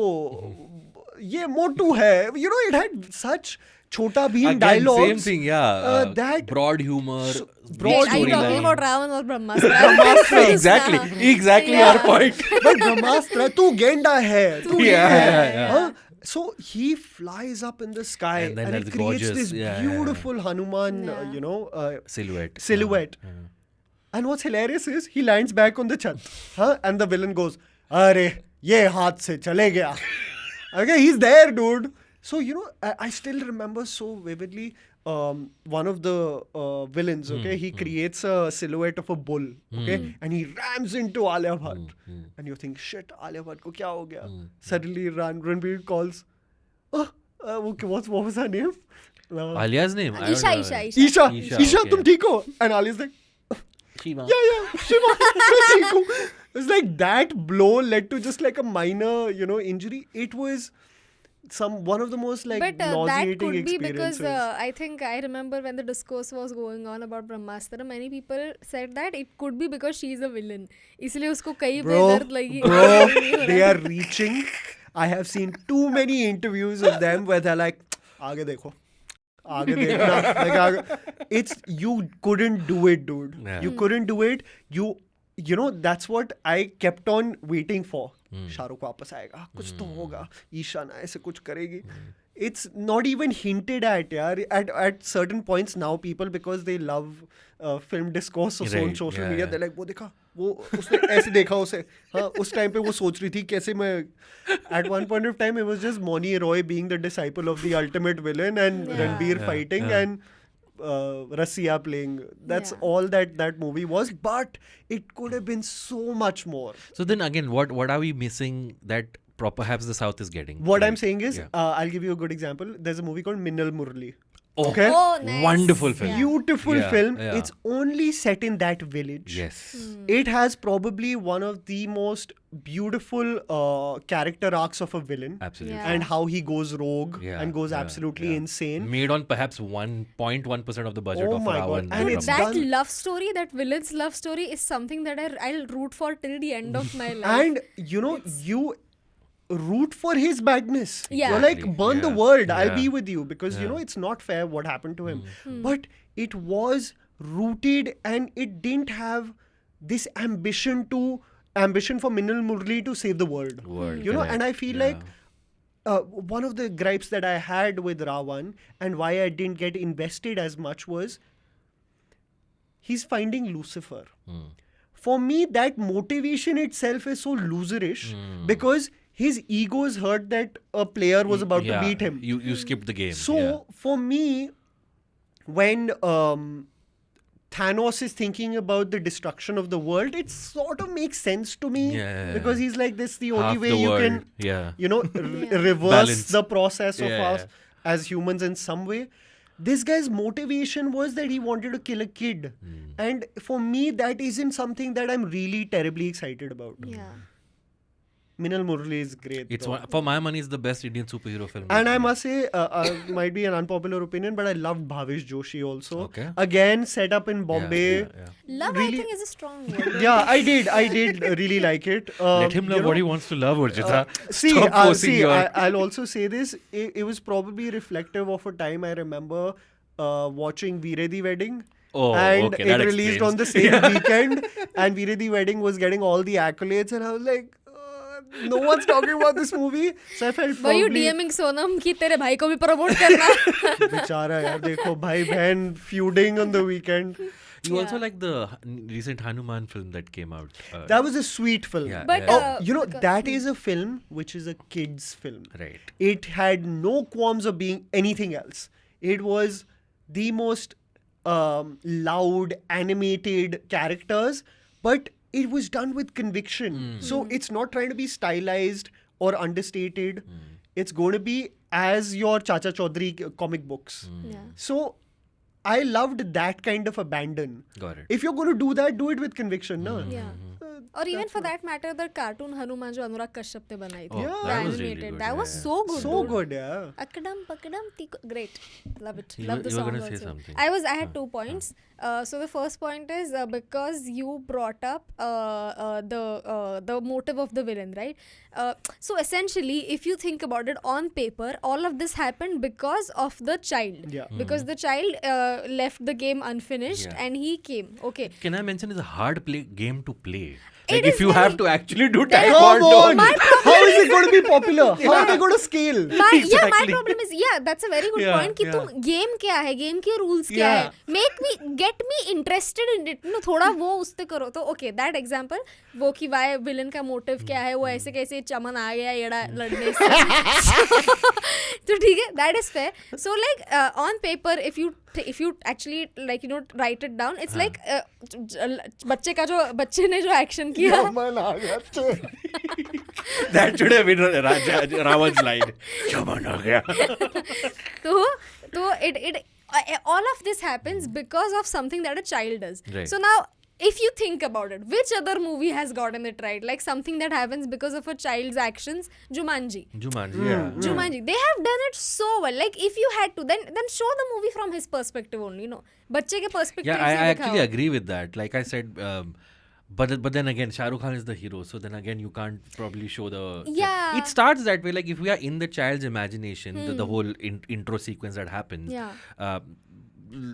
ये मोटू है. You know, it had such Chota Bheem Again, dialogues. same thing, yeah. That broad humor, broad Wait, are you talking storyline. about Ra.One or Brahmastra? exactly Yeah. our point. But Brahmastra, तू गेंडा है. तू ये Yeah, है. yeah, yeah. Huh? So he flies up in the sky And then and it that's creates gorgeous. this Yeah, yeah, yeah. beautiful Hanuman, Yeah. you know, Silhouette. silhouette. Yeah. And what's hilarious is he lands back on the chat, huh? And the villain goes, "Arey, ye haath se chale gaya." Okay, he's there, dude. So you know, I still remember so vividly. One of the villains, okay, he creates a silhouette of a bull, okay, and he rams into Alia Bhatt, and you think, shit, Alia Bhatt ko kya ho gaya? Suddenly, Ranveer calls, okay, what was her name? Alia's name? I don't Isha, know. Isha. Isha, okay. tum theek ho? And Alia's like, Shiva. yeah, Shiva, मैं ठीक हूँ. It's like that blow led to just like a minor, you know, injury. It was one of the most like But that nauseating could be experiences. because I think I remember when the discourse was going on about Brahmastra, many people said that it could be because she's a villain. इसलिए उसको कई पे दर्द लगी. bro, they are reaching. I have seen too many interviews of them where they're like, आगे देखो. आगे देखना. Like, it's, you couldn't do it, dude. Yeah. You couldn't do it. You know, that's what I kept on waiting for. Shahrukh वापस आएगा, कुछ तो होगा, ईशा ना ऐसे कुछ करेगी. It's not even hinted at, yaar. At certain points now, people, because they love film discourse on Right, social yeah, media, yeah. they're like, वो देखा, वो उसने ऐसे देखा उसे. हाँ, उस time पे वो सोच रही थी कैसे मैं. At one point of time, it was just Moni Roy being the disciple of the ultimate villain and Yeah. Ranbir Yeah, fighting yeah. and Rasia playing. That's Yeah. all that movie was. But it could have been so much more. So then again, what are we missing that perhaps the South is getting. What I'm Right. saying is, Yeah. I'll give you a good example. There's a movie called Minnal Murli. Oh, Okay? Oh, nice. Wonderful film. Yeah. Beautiful Yeah, film. yeah. It's only set in that village. Yes. It has probably one of the most beautiful character arcs of a villain. Absolutely. Yeah. And how he goes rogue Yeah, and goes yeah, absolutely yeah. insane. Made on perhaps 1.1% of the budget Oh of my God. Ra.One. And Dude, it's that done- love story, that villain's love story is something that I'll root for till the end of my life. And you root for his badness. Yeah. You're like, Exactly. burn the Yeah. world. I'll Yeah. be with you. Because, Yeah. it's not fair what happened to him. But it was rooted and it didn't have this ambition for Minnal Murli to save the world. Word, And correct. I feel like one of the gripes that I had with Ra.One and why I didn't get invested as much was he's finding Lucifer. For me, that motivation itself is so loserish because his ego is hurt that a player was about to Yeah, beat him. You skipped the game. So yeah. for me, when Thanos is thinking about the destruction of the world, it sort of makes sense to me Yeah. because he's like, this is the only Half way the you world. can, Yeah. reverse Balance. the process of Yeah. us as humans in some way. This guy's motivation was that he wanted to kill a kid. And for me, that isn't something that I'm really terribly excited about. yeah. Minnal Murli is great. It's though. for my money, it's the best Indian superhero film. And I yet. must say, might be an unpopular opinion, but I loved Bhavish Joshi also. Okay. Again, set up in Bombay. Yeah. Love, Really- I think, is a strong word. Yeah, I did really like it. Let him love what he wants to love, Urjita. Stop forcing your... I'll also say this. It was probably reflective of a time I remember watching Veere the Wedding. Oh, and okay, it that released explains. on the same weekend. And Veere the Wedding was getting all the accolades. And I was like, no one's talking about this movie. So I felt Were you probably... DMing Sonam कि तेरे भाई को भी promote करना? बेचारा यार देखो भाई बहन feuding on the weekend. You also like the recent Hanuman film that came out. That was a sweet film. Yeah, But, yeah. That is a film which is a kid's film. Right. It had no qualms of being anything else. It was the most loud, animated characters, but it was done with conviction. So it's not trying to be stylized or understated. It's going to be as your Chacha Chaudhary comic books. Yeah. So I loved that kind of abandon. Got it. If you're going to do that, do it with conviction, no? Yeah. और even for that matter, the cartoon Hanuman जो अनुराग कश्यप ने बनाई थी, Oh, Yeah. the that was really animated, good, that was yeah. so good. So dude. good, yeah. Akadam pakadam tiko, great, love it, You love the were song gonna say also. something. I had 2 points. So the first point is because you brought up the motive of the villain, right? So essentially, if you think about it, on paper, all of this happened because of the child. Yeah. Because the child left the game unfinished Yeah. and he came. Okay. Can I mention it's a hard game to play? It Like is if you very- have to actually do There- Come taekwondo. on! How is it going to be popular? How are they going to scale? My Exactly. problem is, that's a very good Yeah, point कि yeah. तुम game क्या है, game के rules क्या Yeah. है, get me interested in it, थोड़ा वो उससे करो तो okay, that example, वो कि why villain का motive क्या है, वो ऐसे कैसे चमन आ गया येड़ा लड़ने से, तो ठीक है, that is fair. So like on paper, if you actually like write it down, it's like बच्चे ने जो action किया, Yaman aa gaya. That should have been Ravan's line. Chaman aa gaya. तो it all of this happens because of something that a child does. Right. So now if you think about it, which other movie has gotten it right, like something that happens because of a child's actions? Jumanji. Jumanji, yeah. Jumanji, they have done it so well. Like if you had to, then show the movie from his perspective only, बच्चे के perspective Yeah, से I दिखाओ. actually agree with that. Like I said, but then again, Shah Rukh Khan is the hero, so then again you can't probably show the... Yeah. It starts that way, like if we are in the child's imagination, the whole intro sequence that happens, Yeah.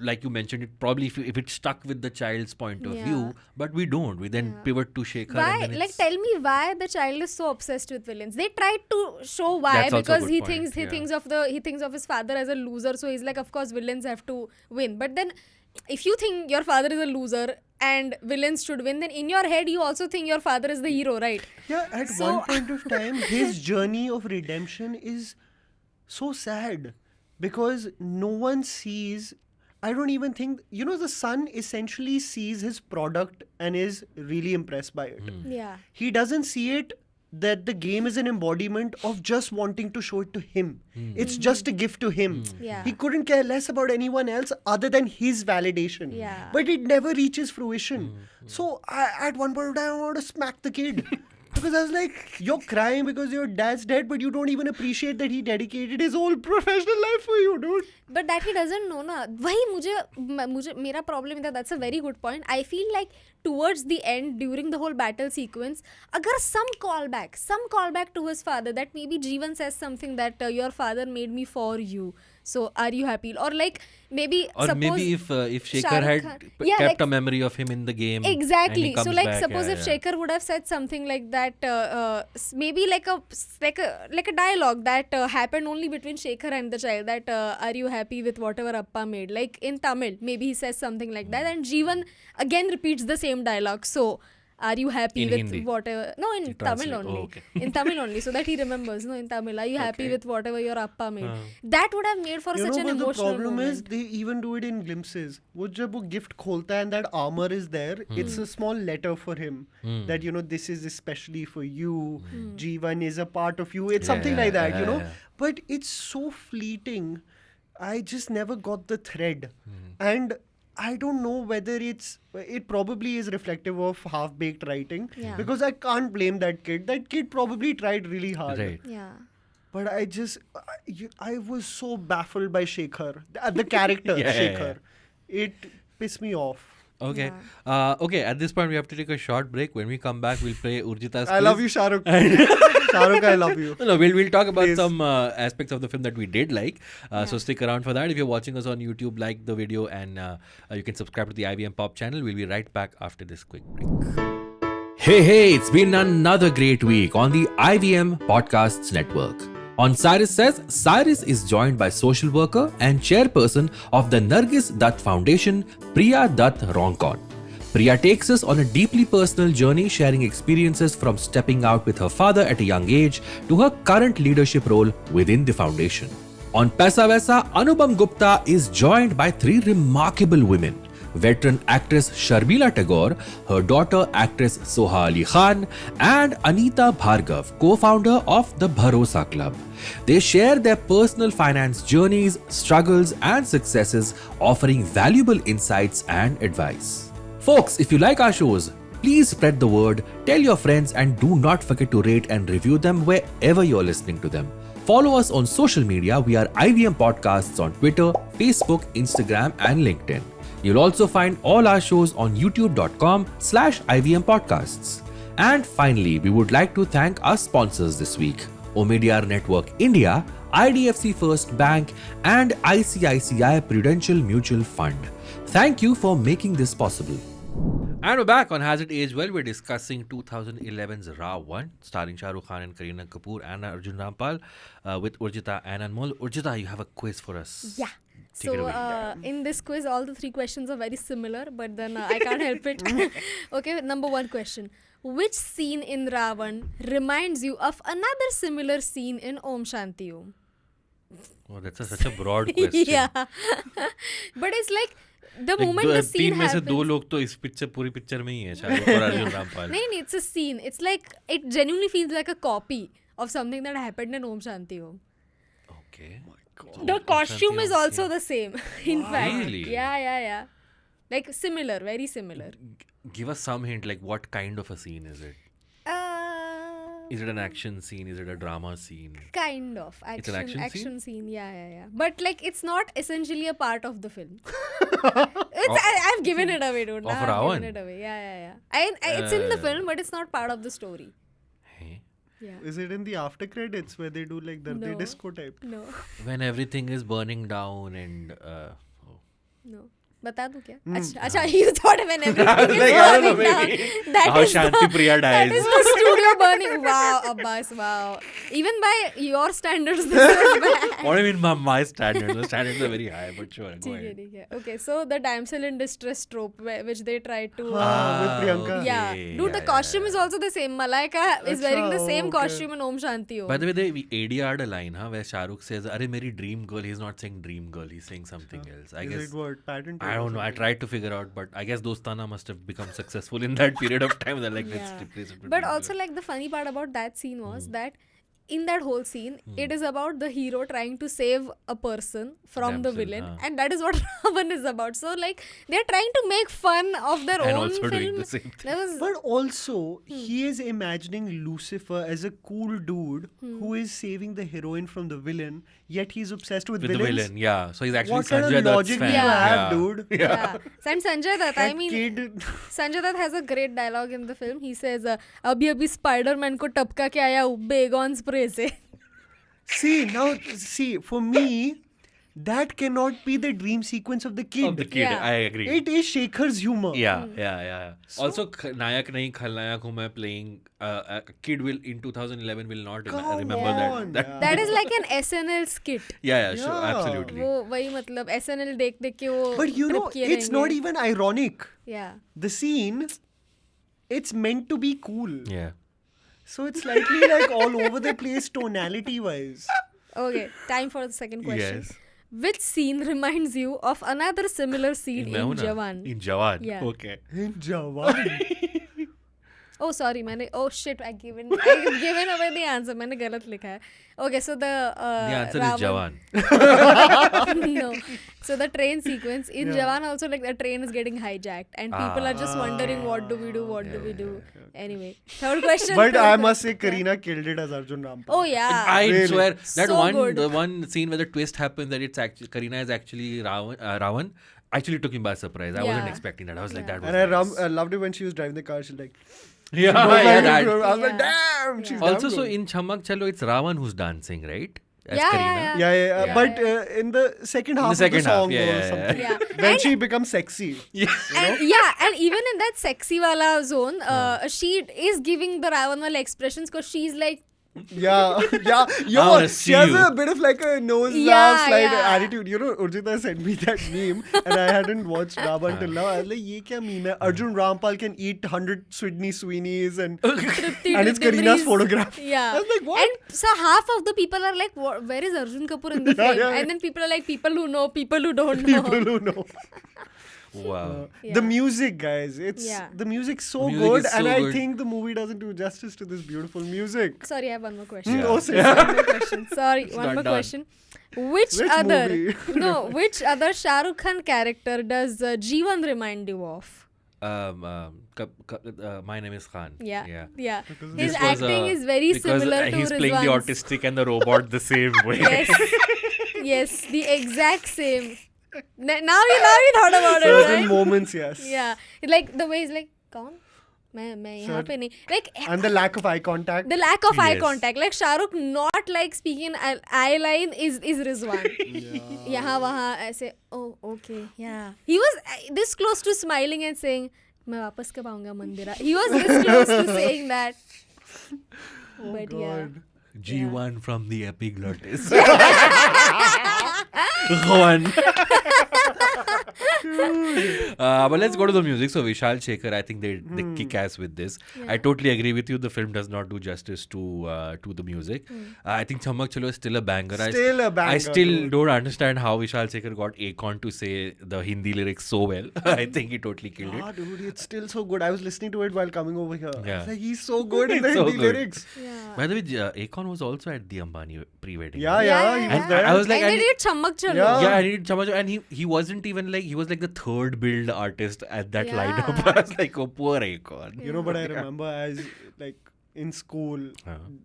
like you mentioned, it probably if it's stuck with the child's point of Yeah. view, but we don't. We then pivot to Shekhar. Why? And then Like, it's- tell me why the child is so obsessed with villains. They tried to show why That's also a because good he point, thinks of his father as a loser. So he's like, of course, villains have to win. But then, if you think your father is a loser and villains should win, then in your head you also think your father is the hero, right? Yeah, at So- one point of time, his journey of redemption is so sad because no one sees. I don't even think, the son essentially sees his product and is really impressed by it. Yeah. He doesn't see it that the game is an embodiment of just wanting to show it to him. It's just a gift to him. Yeah. He couldn't care less about anyone else other than his validation. Yeah. But it never reaches fruition. So at one point of time, I want to smack the kid. Because I was like, you're crying because your dad's dead, but you don't even appreciate that he dedicated his whole professional life for you, dude. But that he doesn't know ना. वही मुझे मेरा problem है that that's a very good point. I feel like towards the end, during the whole battle sequence, अगर some callback to his father, that maybe Jeevan says something that your father made me for you. So are you happy? Or like maybe Or suppose maybe if Shah Shekhar Rukh had Khan- kept like, a memory of him in the game. exactly. And he comes So like back, suppose if Shekhar would have said something like that, maybe like a dialogue that happened only between Shekhar and the child, that are you happy with whatever Appa made? Like in Tamil, maybe he says something like that, and Jeevan again repeats the same dialogue. So are you happy In with Hindi? whatever? No, in You Tamil translate. only. Oh, okay. In Tamil only, so that he remembers. No, in Tamil, are you happy Okay. with whatever your Appa made? That would have made for You such know, an but the emotional problem is moment. they even do it in glimpses. वो जब वो gift खोलता है and that armor is there, it's a small letter for him that, you know, this is especially for you. Jeevan is a part of you. It's something like that, you know. yeah. But it's so fleeting. I just never got the thread. And I don't know whether it probably is reflective of half-baked writing. Yeah. Because I can't blame that kid. That kid probably tried really hard. Right. Yeah. But I was so baffled by Shekhar, the character Yeah, yeah, Shekhar. It pissed me off. Okay. Okay, at this point we have to take a short break. When we come back, we'll play Urjita's I quiz. love you, Shah Rukh. Shah Rukh, I love you. No, we'll talk about Please. some aspects of the film that we did like. So stick around for that. If you're watching us on YouTube, like the video and you can subscribe to the IVM Pop channel. We'll be right back after this quick break. Hey, it's been another great week on the IVM Podcasts Network. On Cyrus Says, Cyrus is joined by social worker and chairperson of the Nargis Dutt Foundation, Priya Dutt Ronkon. Priya takes us on a deeply personal journey, sharing experiences from stepping out with her father at a young age to her current leadership role within the foundation. On Paisa Vaisa, Anubhav Gupta is joined by three remarkable women: veteran actress Sharmila Tagore, her daughter actress Soha Ali Khan, and Anita Bhargav, co-founder of the Bharosa Club. They share their personal finance journeys, struggles, and successes, offering valuable insights and advice. Folks, if you like our shows, please spread the word, tell your friends, and do not forget to rate and review them wherever you're listening to them. Follow us on social media. We are IVM Podcasts on Twitter, Facebook, Instagram, and LinkedIn. You'll also find all our shows on youtube.com/IVM Podcasts. And finally, we would like to thank our sponsors this week: Omidyar Network India, IDFC First Bank, and ICICI Prudential Mutual Fund. Thank you for making this possible. And we're back on Has It Aged Well. We're discussing 2011's Ra.One, starring Shah Rukh Khan and Kareena Kapoor and Arjun Rampal, with Urjita and Anmol. Urjita, you have a quiz for us. Yeah. Take it So away. in this quiz, all the three questions are very similar, but then I can't help it. Okay, number one question. Which scene in Ra.One reminds you of another similar scene in Om Shanti Om? Oh, that's such a broad question. Yeah. But it's like the moment the scene तीन में से happens. दो लोग तो इस पूरी picture में ही है, शाह रुख और अर्जुन रामपाल. नहीं, it's a scene. It's like, it genuinely feels like a copy of something that happened in Om Shanti Om. Okay. The costume is also the same, in fact. Really? Yeah. Like similar, very similar. Give us some hint, like what kind of a scene is it? Is it an action scene? Is it a drama scene? Kind of. It's an action scene? scene. Yeah. But like, it's not essentially a part of the film. I've given it away, dude. Of I've Ra.One? given it away. Yeah. It's in the film, but it's not part of the story. Hey. Yeah. Is it in the after credits where they do like the No. disco type? No. When everything is burning down and No. बता दूं क्या? अच्छा, you thought when everything is like, I don't know, burning down, maybe. that How is Shanti Priya that dies. is the studio burning. Wow, Abbas, wow. Even by your standards, this is bad. What do you mean by my standards? The standards are very high, but sure, go ahead. ठीक है. Okay, so the damsel in distress trope, which they tried to. with Priyanka. Yeah, dude, the costume is also the same. Malaika is wearing the same okay. costume in Om Shanti Om. By the way, they ADR'd a line, where Shah Rukh says, "Arey, meri dream girl." He's not saying dream girl. He's saying something else. I Is guess. it what? Patent? I don't know. I tried to figure out, but I guess Dostana must have become successful in that period of time. They're like, let's Yeah. replace it with But Ringo. also, like, the funny part about that scene was that in that whole scene, it is about the hero trying to save a person from the Damsel, villain, huh. and that is what Ra.One is about. So, like, they're trying to make fun of their And own also film. doing the same thing. That was But also, he is imagining Lucifer as a cool dude who is saving the heroine from the villain, yet he's obsessed with With the villains. villain, yeah. So he's actually What kind Sanjay of Dutt's logic do fan. you have, Yeah. dude? yeah. And Sanjay Dutt, I That mean, kid. Sanjay Dutt has a great dialogue in the film. He says, "अभी Spider-Man को टपका के आया Baygon spray से." See, for me, that cannot be the dream sequence of the kid. Of the kid, Yeah. I agree. It is Shekhar's humor. Yeah. Also, Nayak nahi Khalnayak hu main playing. A kid will in 2011 will not Come remember on, that. yeah. That is like an SNL skit. Yeah, sure, Yeah. absolutely. वो वही मतलब SNL देख देख के वो But you know, trip किए it's not रहेंगे. even ironic. Yeah. The scene, it's meant to be cool. Yeah. So it's slightly like all over the place tonality wise. Okay, time for the second question. Yes. Which scene reminds you of another similar scene in Meuna. Jawan? In Jawan. Yeah. Okay. In Jawan. Oh, sorry, oh shit, I've given away the answer. मैंने गलत लिखा है. Okay, so the The answer is Ra.One. Jawan. No. So the train sequence in Yeah. Jawan also, like, the train is getting hijacked and people are just wondering what do we do. Anyway, third question. But third I question. must say, Kareena killed it as Arjun Rampal. Oh yeah. I Really? swear that So good. the one scene where the twist happens that it's actually Kareena is actually Ra.One actually took me by surprise. I wasn't Yeah. expecting that. I was like, Yeah. that was And nice. I loved it when she was driving the car. She's like, yeah, I was that. like, Yeah. damn. She's Also, damn so good. in Chamak Chalo, it's Ra.One who's dancing, right? As Yeah, Kareena. yeah. Yeah. But in the second half second of the half, song yeah, or yeah, something, yeah. when And- she becomes sexy. And even in that sexy wala zone, she is giving the Ra.One wala expressions because she's like, Yeah. Yo, wanna she see has you. a bit of like a nose Yeah, laugh slide yeah. attitude. You know, Urjita sent me that meme and I hadn't watched Ra.One till now. I was like, ye kya meme hai? Arjun Rampal can eat 100 Sydney Sweeneys and Tripti it's Tripti Kareena's Breeze. photograph. Yeah. I was like, what? And so half of the people are like, where is Arjun Kapoor in the Yeah, frame? yeah. And then people are like, people who know, people who don't know. People who know. Wow. Yeah. The music, guys. It's Yeah. the music's so The music good, is so and I good. think the movie doesn't do justice to this beautiful music. Sorry, I have one more question. Yeah. Oh, say One more question. Sorry, one not more done. question. Which Which other movie? which other Shah Rukh Khan character does Jeevan remind you of? My name is Khan. Yeah. Yeah. His This was, acting is very because similar to he's playing the Rizwan's. autistic and the robot the same way. Yes, the exact same. Now you thought about it, Certain right? moments, yes. Yeah, like the way he's like, कौन? मैं यहाँ पे नहीं. Like And the lack of eye contact. the lack of eye Yes. contact. Like Shah Rukh not like speaking eye line is Rizwan. यहाँ वहाँ ऐसे. Oh, okay, yeah. He was this close to smiling and saying, मैं वापस कब आऊँगा मंदिरा. He was this close to saying that. But yeah. G1 from the epiglottis. One. But let's go to the music. So Vishal Shekhar, I think they kick ass with this. I totally agree with you. The film does not do justice to the music. I think Chamak Chalo is still a banger. Still a banger, I still dude. don't understand how Vishal Shekhar got Akon to say the Hindi lyrics so well. I think he totally killed Ah, it. dude, it's still so good. I was listening to it while coming over here. I Yeah. was like, he's so good in the He's so Hindi good. lyrics. Yeah. By the way, Akon was also at the Ambani pre-wedding. Yeah, right? he was And there. I was like, and they and- did Chammak Chalo. Yeah. Yeah, I needed Chamacho, and he wasn't even like, he was like the third build artist at that Yeah. lineup. I was like, oh, poor Akon. You know, but I remember as like in school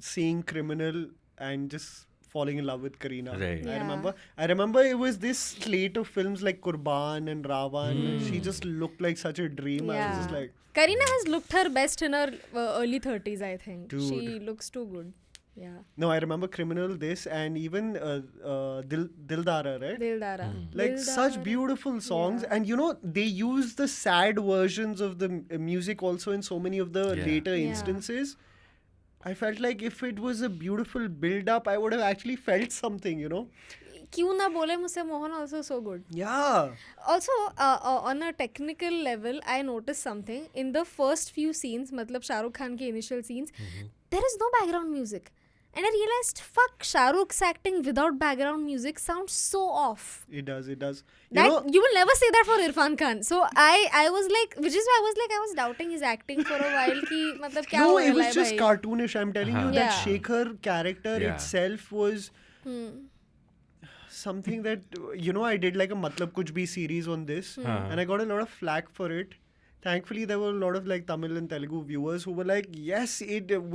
seeing Criminal and just falling in love with Kareena. Right. Yeah. I remember it was this slate of films like Qurban and Ra.One. She just looked like such a dream. I was just like, Kareena has looked her best in her early 30s, I think. Dude. She looks too good. Yeah. no, I remember Criminal, this, and even Dildara, right? Dildara. Like such beautiful songs, Yeah. and you know they use the sad versions of the music also in so many of the Yeah. later Yeah. instances. I felt like if it was a beautiful build up, I would have actually felt something, you know. क्यों ना बोले मुझसे Mohan also so good. Yeah. Also, on a technical level, I noticed something. In the first few scenes, मतलब Shah Rukh Khan के initial scenes, there is no background music. And I realized, fuck, Shah Rukh's acting without background music sounds so off. It does. You You will never say that for Irfan Khan. So I was like, which is why I was doubting his acting for a while. Ki, matlab, kya no, ho it raha was hai just bhai? cartoonish. I'm telling you that Yeah. Shekhar character Yeah. itself was something that, I did like a Matlab Kuch Bhi series on this, and I got a lot of flack for it. Thankfully, there were a lot of like Tamil and Telugu viewers who were like, "Yes,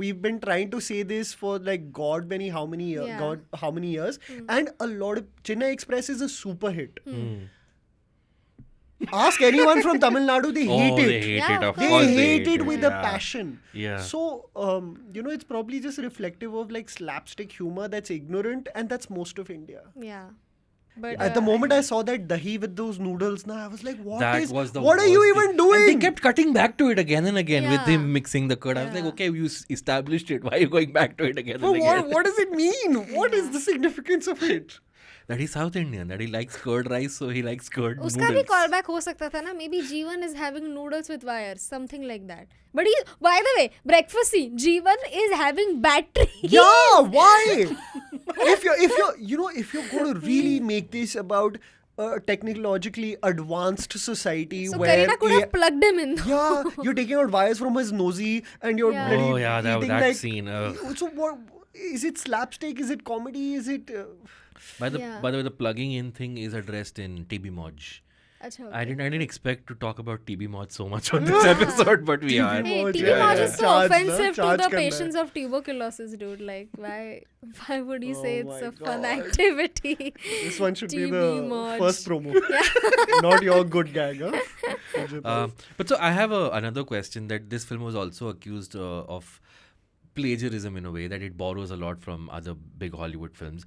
we've been trying to say this for like how many years," and a lot of Chennai Express is a super hit. Ask anyone from Tamil Nadu, they hate it. They hate Yeah, it. of Of course. course, They hate it with a yeah. passion. Yeah. So, it's probably just reflective of like slapstick humor that's ignorant, and that's most of India. Yeah. But At the moment I saw that dahi with those noodles, I was like, what are you worst even thing. doing? And they kept cutting back to it again and again with Yeah. him mixing the curd. I was like, Yeah. okay, you established it. Why are you going back to it again But and again? what does it mean? What is the significance of it? That he's South Indian, that he likes curd rice, so he likes curd उसका भी noodles. callback हो सकता था ना, maybe Jeevan is having noodles with wires, something like that. But by the way, breakfast scene, Jeevan is having battery. Yeah, why? if you're going to really make this about a technologically advanced society So where Kareena could have plugged him in. yeah, you're taking out wires from his nosy and you're Yeah. bloody Oh, yeah, eating that like, scene. So what is it? Slapstick? Is it comedy? Is it? By the Yeah. way, the plugging in thing is addressed in TB Moj. Achha, I didn't expect to talk about TB Moj so much on this episode, but we are. Hey, Moj, TB yeah, Moj yeah. is so Charge, no? offensive to Charge the karna hai. patients of tuberculosis, dude. Like, why would you say Oh it's my a fun God. activity? This one should be TB the Moj. first promo, not your good gag. Huh? But so I have another question, that this film was also accused of plagiarism in a way, that it borrows a lot from other big Hollywood films.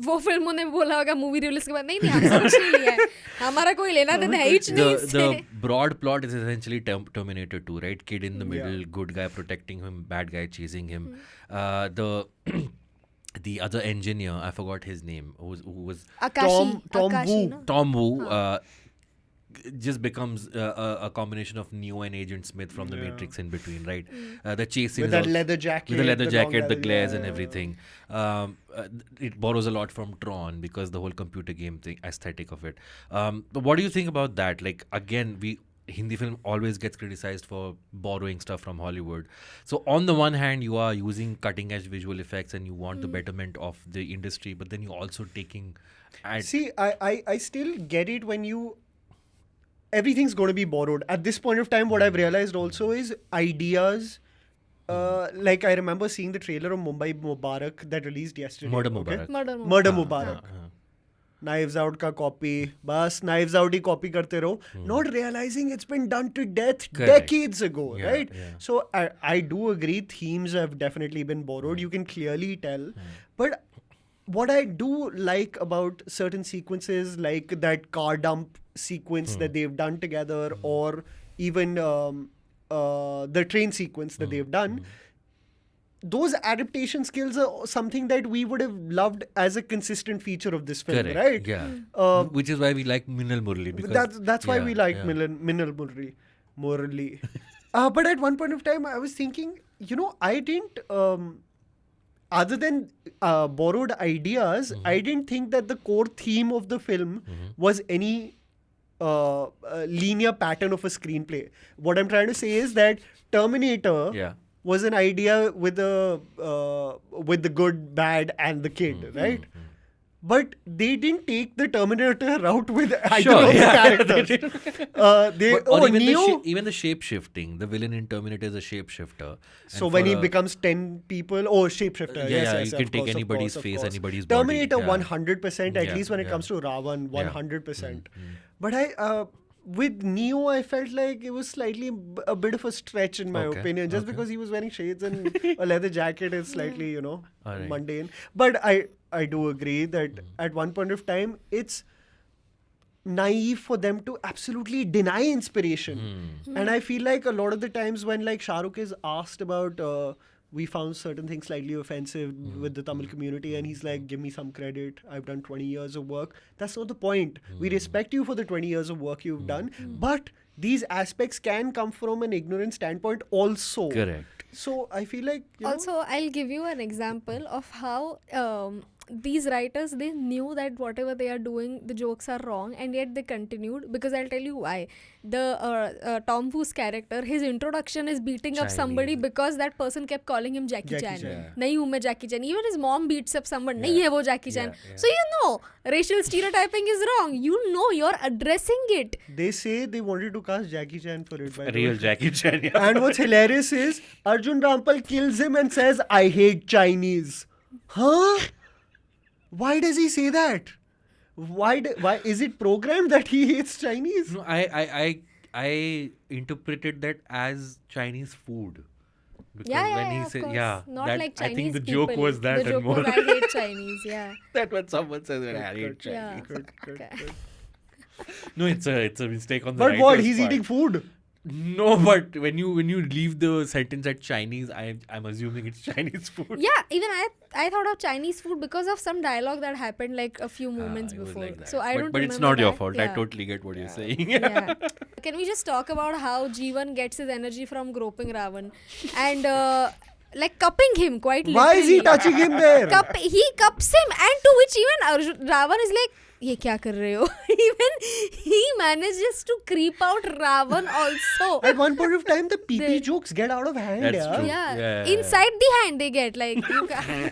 वो फिल्मों ने बोला होगा movie release के बाद नहीं हमसे कुछ नहीं लिया है, हमारा कोई लेना देना है ही नहीं इससे. The broad plot is essentially Terminator 2, right? Kid in the middle, good guy protecting him, bad guy chasing him. The other engineer, I forgot his name, who was Akashi, Tom Akashi, Wu. no? Tom Wu. Just becomes a combination of Neo and Agent Smith from the Matrix in between, right? The chase scene With is that also- leather jacket, with the leather the jacket, long the leather- glares yeah, and yeah, everything. It borrows a lot from Tron because the whole computer game thing, aesthetic of it. But what do you think about that? Like, again, Hindi film always gets criticized for borrowing stuff from Hollywood. So on the one hand, you are using cutting edge visual effects and you want the betterment of the industry, but then you're also taking. See, I still get it when everything's going to be borrowed. At this point of time, what I've realized also is ideas. Like I remember seeing the trailer of Mumbai Mubarak that released yesterday. Murder okay? Mubarak. Murder Mubarak. Knives Out ka copy. Bas, Knives Out hi copy karte raho. Not realizing it's been done to death Correct. decades ago, Yeah, right? yeah. So I do agree themes have definitely been borrowed. You can clearly tell. But what I do like about certain sequences, like that car dump sequence that they've done together, or even the train sequence that they've done, those adaptation skills are something that we would have loved as a consistent feature of this film, Correct. right? Yeah. Which is why we like Minal Murli. Because That's why we like yeah. Minal Murli. But at one point of time, I was thinking, I didn't, other than borrowed ideas, I didn't think that the core theme of the film was any linear pattern of a screenplay. What I'm trying to say is that Terminator was an idea with the good, bad, and the kid, right? But they didn't take the Terminator route with either of the characters. Even the shape shifting, the villain in Terminator is a shapeshifter. So when he becomes 10 people, shapeshifter. Yes, you can take anybody's face, anybody's body. Terminator Yeah. 100%, at least when it comes to Ra.One, 100%. But with Neo, I felt like it was slightly a bit of a stretch in my opinion, just because he was wearing shades and a leather jacket is slightly, mundane. But I do agree that at one point of time, it's naive for them to absolutely deny inspiration. And I feel like a lot of the times when like Shah Rukh is asked about we found certain things slightly offensive with the Tamil community, and he's like, give me some credit, I've done 20 years of work. That's not the point. We respect you for the 20 years of work you've done, but these aspects can come from an ignorant standpoint also. Correct. So I feel like, you know, Also, I'll give you an example of how these writers, they knew that whatever they are doing, the jokes are wrong, and yet they continued. Because I'll tell you why. The Tom Cruise character, his introduction is beating up somebody Chinese. because that person kept calling him Jackie Jackie Chan. Chan. Yeah. Nahi hu main Jackie Chan. Even his mom beats up someone. Nahi Yeah. hai wo Jackie Chan. Yeah, yeah. So you know, racial stereotyping is wrong. You know, you're addressing it. they say they wanted to cast Jackie Chan for it. By the Real way. Jackie Chan. Yeah. And what's hilarious is Arjun Rampal kills him and says, "I hate Chinese." Huh? Why does he say that? Why is it programmed that he hates Chinese? No, I interpreted that as Chinese food. Because when he of said, course. yeah, Not that, like I Chinese think the people. joke was that The and joke more. was, I hate Chinese, yeah. That when someone says that I hate Good, Chinese. Yeah. Good. Okay. No, it's a mistake on the But what? writer's He's part. eating food. No, but when you leave the sentence at Chinese, I'm assuming it's Chinese food. Yeah, even I thought of Chinese food because of some dialogue that happened like a few Ah, moments it was before. like that. So I don't But it's remember not your that. fault. Yeah. I totally get what you're saying. Yeah. Can we just talk about how Jeevan gets his energy from groping Ra.One and like cupping him quite literally. Why is he touching him there? He cups him, and to which even Ra.One is like, ये क्या कर रहे हो? Even he manages to creep out Ra.One also. At one point of time, the PP They- jokes get out of hand. That's yeah. true. Yeah. Yeah. Inside the hand they get like.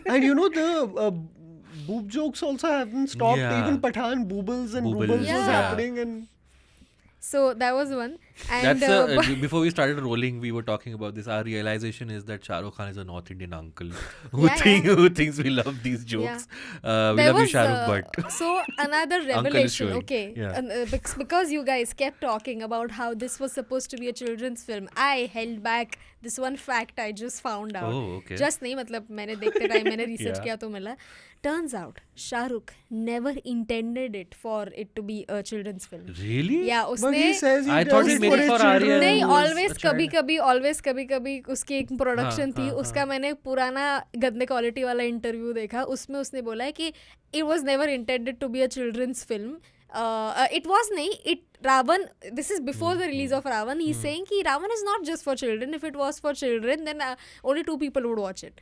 And you know the boob jokes also haven't stopped. Yeah. Even Pathan boobles and Boobles, boobles was yeah. happening, and So that was one. And That's before we started rolling, we were talking about this. Our realization is that Shah Rukh Khan is a North Indian uncle who Yeah, who thinks we love these jokes. We there love you, was, Shah Rukh, but so another Uncle is revelation. showing. Okay, Yeah. because you guys kept talking about how this was supposed to be a children's film, I held back this one fact I just found out. Oh, okay. Just नहीं मतलब मैंने देखते time मैंने research Yeah. किया तो मिला. Turns out Shah Rukh never intended it for it to be a children's film. Really? Yeah, but उसने he says he I does thought he it made for it his for children. Aryan. नहीं who was always a child. कभी कभी उसकी एक production थी हाँ, उसका मैंने पुराना गंदे क्वालिटी वाला इंटरव्यू देखा उसमें उसने बोला है कि it was never intended to be a children's film it was nahi it Ra.One, this is before the release of Ra.One, he's saying ki Ra.One is not just for children. If it was for children then only 2 people would watch it.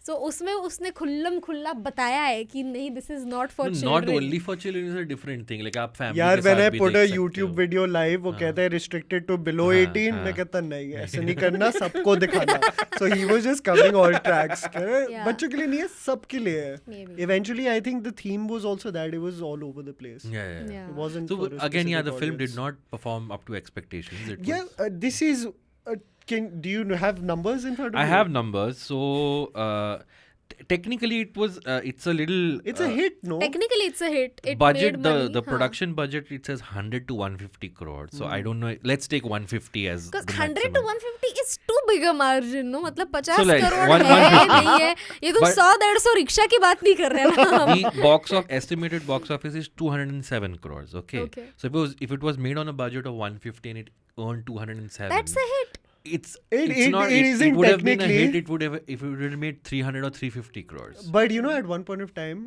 So उसमें उसने खुल्लम खुल्ला बताया है कि नहीं this is not for No, children. not only for children is a different thing. Like आप family यार के when साथ I भी put देख a सकते YouTube हो. video live वो कहता है restricted to below 18 मैं कहता नहीं ऐसे नहीं करना सबको दिखाना. So he was just covering all tracks. Yeah. बच्चों के लिए नहीं है सबके लिए है. Maybe. Eventually I think the theme was also that it was all over the place. Yeah. Yeah. It wasn't So for a again, yeah, specific the film audience. did not perform up to expectations. It Yeah, was, this is. Do you have numbers in front of I you? have numbers. So technically, it was. It's a little. It's a hit, no? Technically it's a hit. It Budget made the money, the हाँ. production budget it says 100 to 150 crores. So I don't know. Let's take 150 as Because the 100 to maximum. 150 is too big a margin, no? मतलब 50 So like crore one- है 150. नहीं है ये तुम But- 100-150 rickshaw की बात नहीं कर रहे हैं ना हम. The box of estimated box office is 207 crores. Okay. Okay. So if it was made on a budget of 150 and it earned 207. That's a hit. It's It- it's it- not. it It isn't would have been a technically- hit. It would have if it would have made 300 or 350 crores. But you know, at one point of time,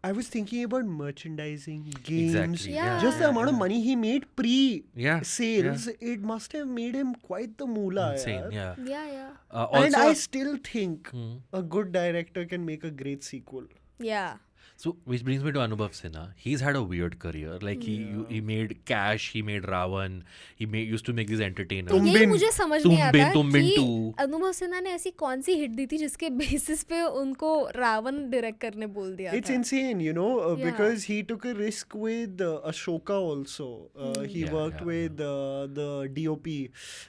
I was thinking about merchandising, games, Exactly. Yeah. just the amount of money he made Yeah. pre-sales. It must have made him quite the moolah. Insane. yaar. Yeah. Yeah. And Also, I still think Hmm. a good director can make a great sequel. Yeah. So, which brings me to Anubhav Sinha. He's had a weird career. Like he made Cash, he made Ra.One, used to make these entertainers. तुम यही बिन- मुझे समझ नहीं आता तुम बिन कि to. अनुभव सिन्हा ने ऐसी कौन सी हिट दी थी जिसके बेसिस पे उनको Ra.One डायरेक्ट करने बोल दिया It's था. insane, you know, Yeah. because he took a risk with Ashoka also. He Yeah, worked yeah, with the DOP.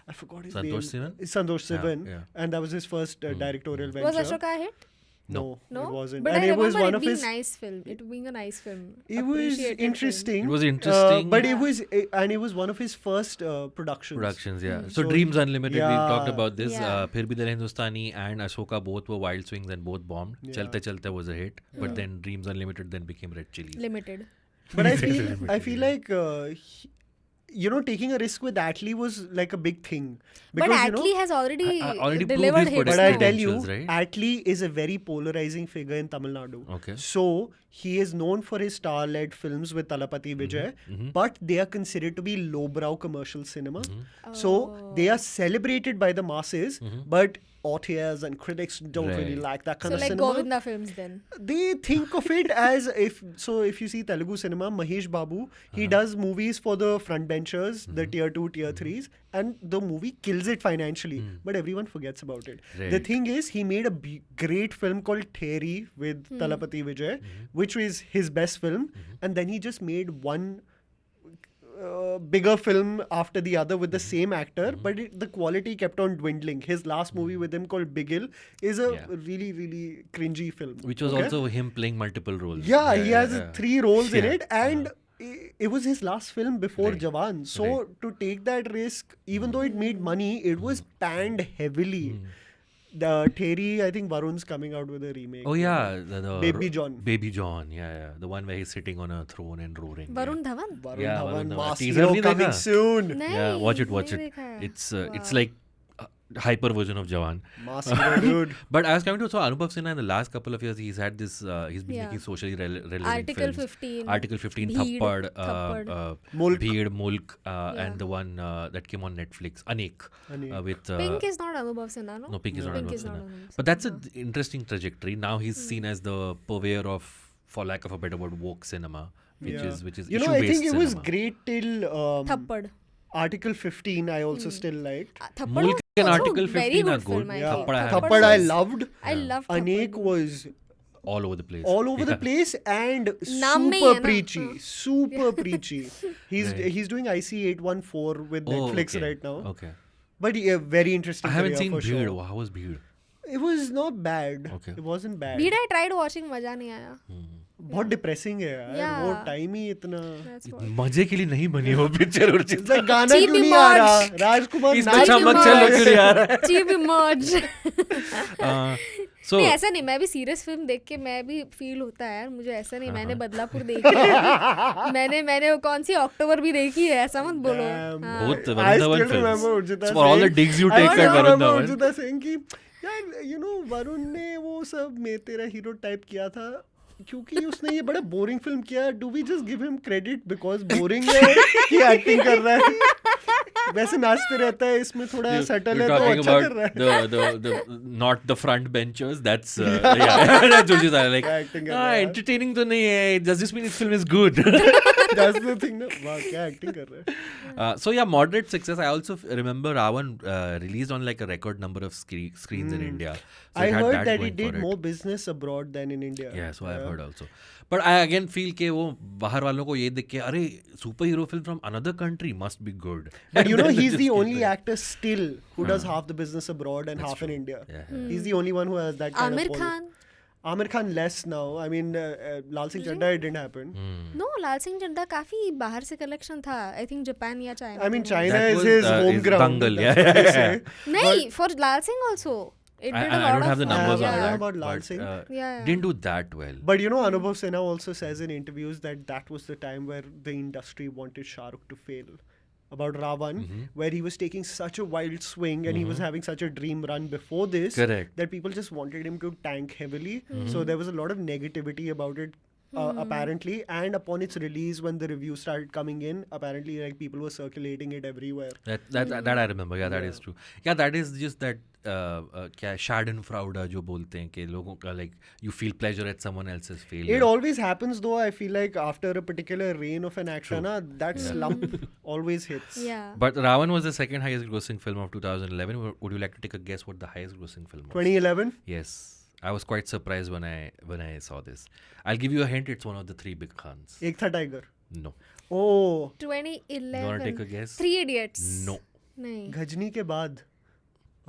I forgot his Santosh name. Sivan? Santosh Yeah, Sivan. yeah. And that was his first directorial venture. Was Ashoka a hit? No, No, it wasn't. But and I it remember was one it of being his. nice film. It being a nice film. It was Appreciated interesting. It was interesting. but Yeah. it was one of his first productions. Productions, yeah. So, So, Dreams Unlimited, we yeah. talked about this. Yeah. Phir Bhi Dil Hindustani and Ashoka both were wild swings and both bombed. Yeah. Chalte Chalte was a hit, but then Dreams Unlimited then became Red Chillies. Limited. But I Limited, feel like taking a risk with Atlee was like a big thing. But Because, Atlee has already, already proved delivered his hits. but I'll now. tell you, credentials, right? Atlee is a very polarizing figure in Tamil Nadu. Okay. So he is known for his star-led films with Talapati Vijay, but they are considered to be lowbrow commercial cinema. So they are celebrated by the masses, but authors and critics don't really Right. like that kind So of like cinema. Govinda films then. They think of it as if you see Telugu cinema, Mahesh Babu, he does movies for the front benchers, the tier 2, tier 3s, and the movie kills it financially, but everyone forgets about it. The Right. thing is, he made a great film called Theri with Talapati Vijay, which was his best film, and then he just made one bigger film after the other with the same actor, but the quality kept on dwindling. His last movie with him called Bigil is a Yeah. really, really cringy film. Which was okay? also him playing multiple roles. Yeah, he has 3 roles in Yeah. it, and it was his last film before Right. Jawan. So to take that risk, even though it made money, it was panned heavily. The Theri, I think Varun's coming out with a remake. Oh yeah, the Baby John. Baby John, yeah, the one where he's sitting on a throne and roaring. Varun Dhawan. Varun Yeah, Dhawan, Varun Dhawan. Mass Teaser Hero nahi coming dekha? soon. नहीं, Yeah, watch it. नहीं देखा है. It's like hyper version of Jawan. Mass Hero, dude. But I was coming to Anubhav Sinha in the last couple of years. He's had this. He's been Yeah. making socially relevant Article films. 15. Article 15, Bheed, Thappad, Thappad. Mulk. Bheed, Mulk, Yeah. and the one that came on Netflix, Anek, Anek. with Pink is not Anubhav Sinha, no? no, Pink is not Pink Anubhav is not Sinha. Anubhav But that's Sinha. an interesting trajectory. Now he's seen as the purveyor of, for lack of a better word, woke cinema, which Yeah. is You know, I think it was cinema. great till Thappad. Article 15. I also still liked. Thappad Mulk was and also Article very 15 are good good. film, I Yeah, think. Thappad I Thappad was- I loved. I love Anek Thappad. was all over the place. all over the place and Naam mein super hai na. preachy. Super preachy. He's Right. he's doing IC 814 with Netflix okay. right now. Okay. But yeah, very interesting. I haven't career seen for Bheed. sure. How was Bheed? It was not bad. Okay. It wasn't bad. Bheed I tried watching, मजा नहीं आया. बहुत depressing है यार. Yeah. वो time ही इतना. That's what. मजे के लिए नहीं बनी वो पिक्चर और It's like गाना Cheap क्यों नहीं आ रहा? emoji. राजकुमार इसमें नाच चमक क्यों चलो नहीं क्यों आ नहीं रहा? आ रहा है? Cheap emoji. So नहीं ऐसा नहीं, मैं भी सीरियस फिल्म देख के मैं भी फील होता है यार, मुझे ऐसा नहीं. मैंने बदलापुर देखी है. मैंने वो कौन सी अक्टूबर भी देखी है, ऐसा मत बोलो. Damn. हाँ. both I Varun still Dhawan remember films. Urjita For all the saying- digs you I take still at Varun remember Dhawan. Urjita saying कि यार you know वरुण ने वो सब में तेरा हीरो टाइप किया था क्योंकि उसने ये बड़ा बोरिंग फिल्म किया. Do we just give him credit because boring है कि एक्टिंग कर रहा है. वैसे नाचते रहता है, इसमें थोड़ा सेटल You're है तो talking अच्छा कर about रहा है. the not the front benchers. That's yeah. That's what I like. Acting कर रहा है. Entertaining तो नहीं है. Does this mean this film is good? That's the thing ना. वाह क्या एक्टिंग कर रहा है. So yeah, moderate success. I also remember Ra.One released on like a record number of screens in India. So I it had heard that going it did for more business abroad than in India. Yeah, so I've heard also. But I again feel कि वो बाहर वालों को ये देख के अरे super hero film from another country must be good. But you And know, then they he's just the keep only going. actor still who does half the business abroad and That's half in true. India. Yeah. He's the only one who has that kind Amir of Khan. Amir Khan less now. I mean, Lal Singh Chaddha, it didn't happen. No, लाल सिंह चड्ढा काफी बाहर से collection था. I think Japan या China. I mean, दोनों. China That is was, his home is ground. Dangal, That's yeah, what they yeah, say. नहीं, for Lal Singh also. It did a I lot don't of have the numbers yeah, on I don't that. know about Lal but, Singh. Yeah. Didn't do that well. But you know, Anubhav Sinha also says in interviews that that was the time where the industry wanted Shah Rukh to fail. About Ra.One, where he was taking such a wild swing and he was having such a dream run before this Correct. that people just wanted him to tank heavily. So there was a lot of negativity about it. Apparently, and upon its release, when the reviews started coming in, apparently like people were circulating it everywhere. That I remember. Yeah, that is true. Yeah, that is just that क्या Schadenfreude जो बोलते हैं कि लोगों का like you feel pleasure at someone else's failure. It always happens though. I feel like after a particular reign of an actor, na, that slump always hits. Yeah. But Ra.One was the second highest grossing film of 2011. Would you like to take a guess what the highest grossing film was? 2011. Yes. I was quite surprised when I saw this. I'll give you a hint. It's one of the three big Khans. Ek tha Tiger. No. Oh, 2011. You want to take a guess? 3 Idiots. No. नहीं. Ghajni ke baad.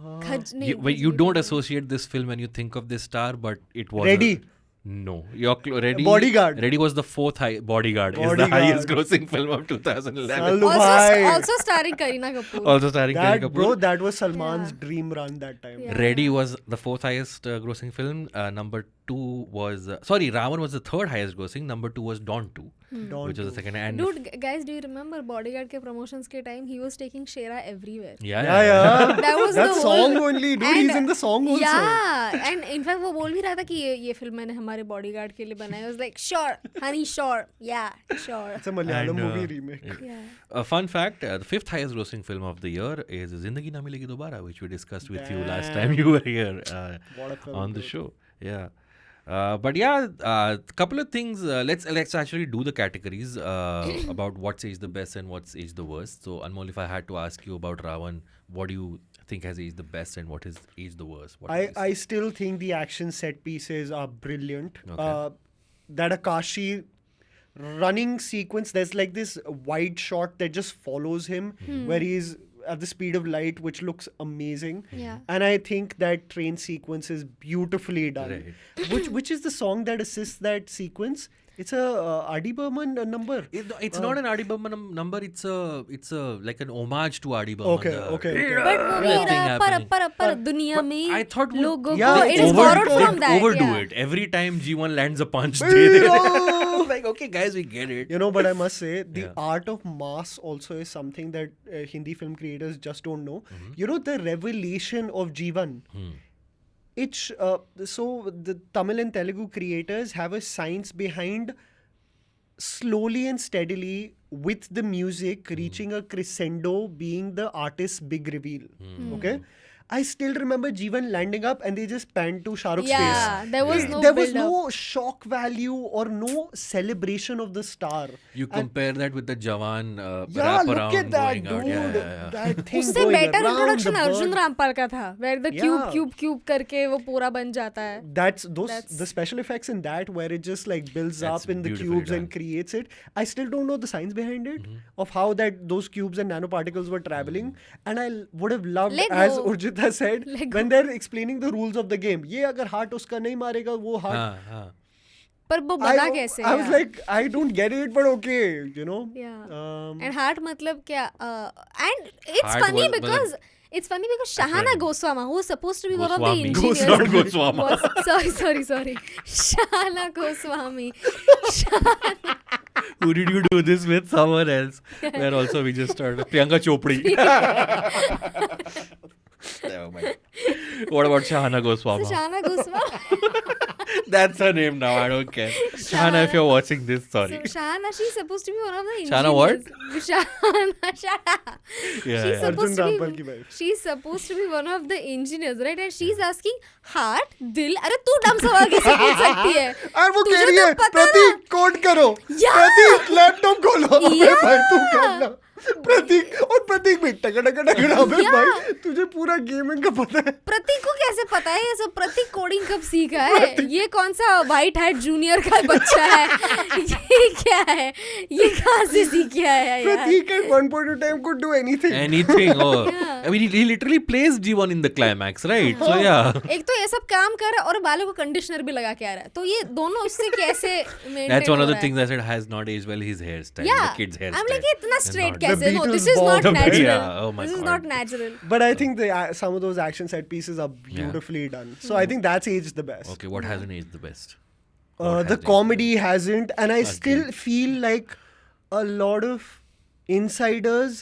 You don't associate this film when you think of this star, but it was Ready. No, Ready. Bodyguard. Ready was the fourth high. Bodyguard is the Bodyguard. highest grossing film of 2011. Salu bhai. Also starring Kareena Kapoor. Also starring Kareena That Kapoor. bro, that was Salman's Yeah. dream run that time. Yeah. Ready was the fourth highest grossing film. Number two was Ra.One was the third highest grossing. Number two was Dawn 2. Dawn which was the 2. second. And Dude, guys, do you remember Bodyguard के promotions के time he was taking Shera everywhere? Yeah. That was That the song whole- only, dude. and- He's in the song also. Yeah, and in fact वो बोल भी रहा था कि ये film मैंने हमारे Bodyguard के लिए बनाई. I was like, sure, honey, sure, yeah, sure. It's a Malayalam And, movie remake. Yeah. a fun fact: the 5th highest grossing film of the year is Zindagi Na Milegi Dobara, which we discussed with you last time you were here What a film, on the dude. show. Yeah. But yeah, couple of things. Let's actually do the categories about what's aged the best and what's aged the worst. So Anmol, if I had to ask you about Ra.One, what do you think has aged the best and what has aged the worst? What is- I still think the action set pieces are brilliant. Okay. That Akashi running sequence, there's like this wide shot that just follows him where he's at the speed of light, which looks amazing. Yeah. And I think that train sequence is beautifully done. Which is the song that assists that sequence? It's a R.D. Burman number. It's not an R.D. Burman number. It's a like an homage to R.D. Burman. Okay. But वो Yeah. मेरा पर दुनिया But में I thought लोगों Yeah, को it is borrowed from that. overdo yeah. it. Every time G1 lands a punch, Veera! like, okay, guys, we get it. You know, but I must say, the Yeah. art of mass also is something that Hindi film creators just don't know. You know, the revelation of Jeevan. It's so the Tamil and Telugu creators have a science behind slowly and steadily with the music reaching a crescendo being the artist's big reveal. Okay, I still remember Jeevan landing up and they just panned to Shah Rukh's Yeah, face. there was no There was build-up. no shock value or no celebration of the star. You compare that with the Jawan Yeah, wrap look around at that, going out. dude. Yeah. That thing उससे going better around introduction the Arjun bird. Rampal का था where the Yeah. cube करके वो पूरा बन जाता है. That's That's- the special effects in that where it just like builds That's up in the beautifully cubes done. and creates it. I still don't know the science behind it of how that those cubes and nanoparticles were traveling. And I would have loved, Let as go. Urjita said, Let when they're explaining the rules of the game. ये अगर heart उसका नहीं मारेगा वो heart. हाँ. पर वो बना कैसे? I was yeah. like, I don't get it, but okay, you know. Yeah. And heart मतलब क्या? And it's Heart funny was- because it's funny because Shahana Goswami, who was supposed to be one of the Goswami. engineers. Not Goswami. Sorry. Shahana Goswami. Who did you do this with? Someone else. Where also we just started. Priyanka Chopri. Oh my God. What about Shahana Goswami? So Shahana Goswami. That's her name now. I don't care. Shahana, if you're watching this, sorry. So Shahana, she's supposed to be one of the engineers. Shahana what? Shahana, shut up. Yeah, She's yeah. supposed Arjun to Rampal ki be. wife. She's supposed to be one of the engineers, right? And she's asking heart, दिल. अरे तू डम सवाल कैसे पूछ सकती है? और वो कह तुझे रही तो है पता ना। प्रतीक कोड करो Yeah. प्रतीक लैपटॉप खोलो अबे Yeah. भाई तू करना प्रतीक और प्रतीक भी टकटक अबे Yeah. भाई तुझे पूरा गेमिंग का पता है प्रतीक को कैसे पता है ये सब? प्रतीक कोडिंग कब सीखा है? ये कौन सा व्हाइट हैट जूनियर का बच्चा है? ये क्या है? ये कहाँ से सीख के आया यार? प्रतीक at one point in time could do anything Anything. Oh. Yeah. I mean, he literally plays G1 in the climax, right? So, yeah. एक तो ये सब काम कर रहा है और बालों को कंडीशनर भी लगा के आ रहा है. तो ये दोनों इससे कैसे maintain That's one हो of the रहा है? things I said has not aged well. His hairstyle. Yeah. The kid's hairstyle. I'm like इतना And straight not- कैसे? No, Beatles this is bald. not natural. Yeah, oh my This is God. not natural. but I think some of those action set pieces are beautifully done so I think that's aged the best Okay, what hasn't aged the best? the What has comedy hasn't and I still feel like a lot of insiders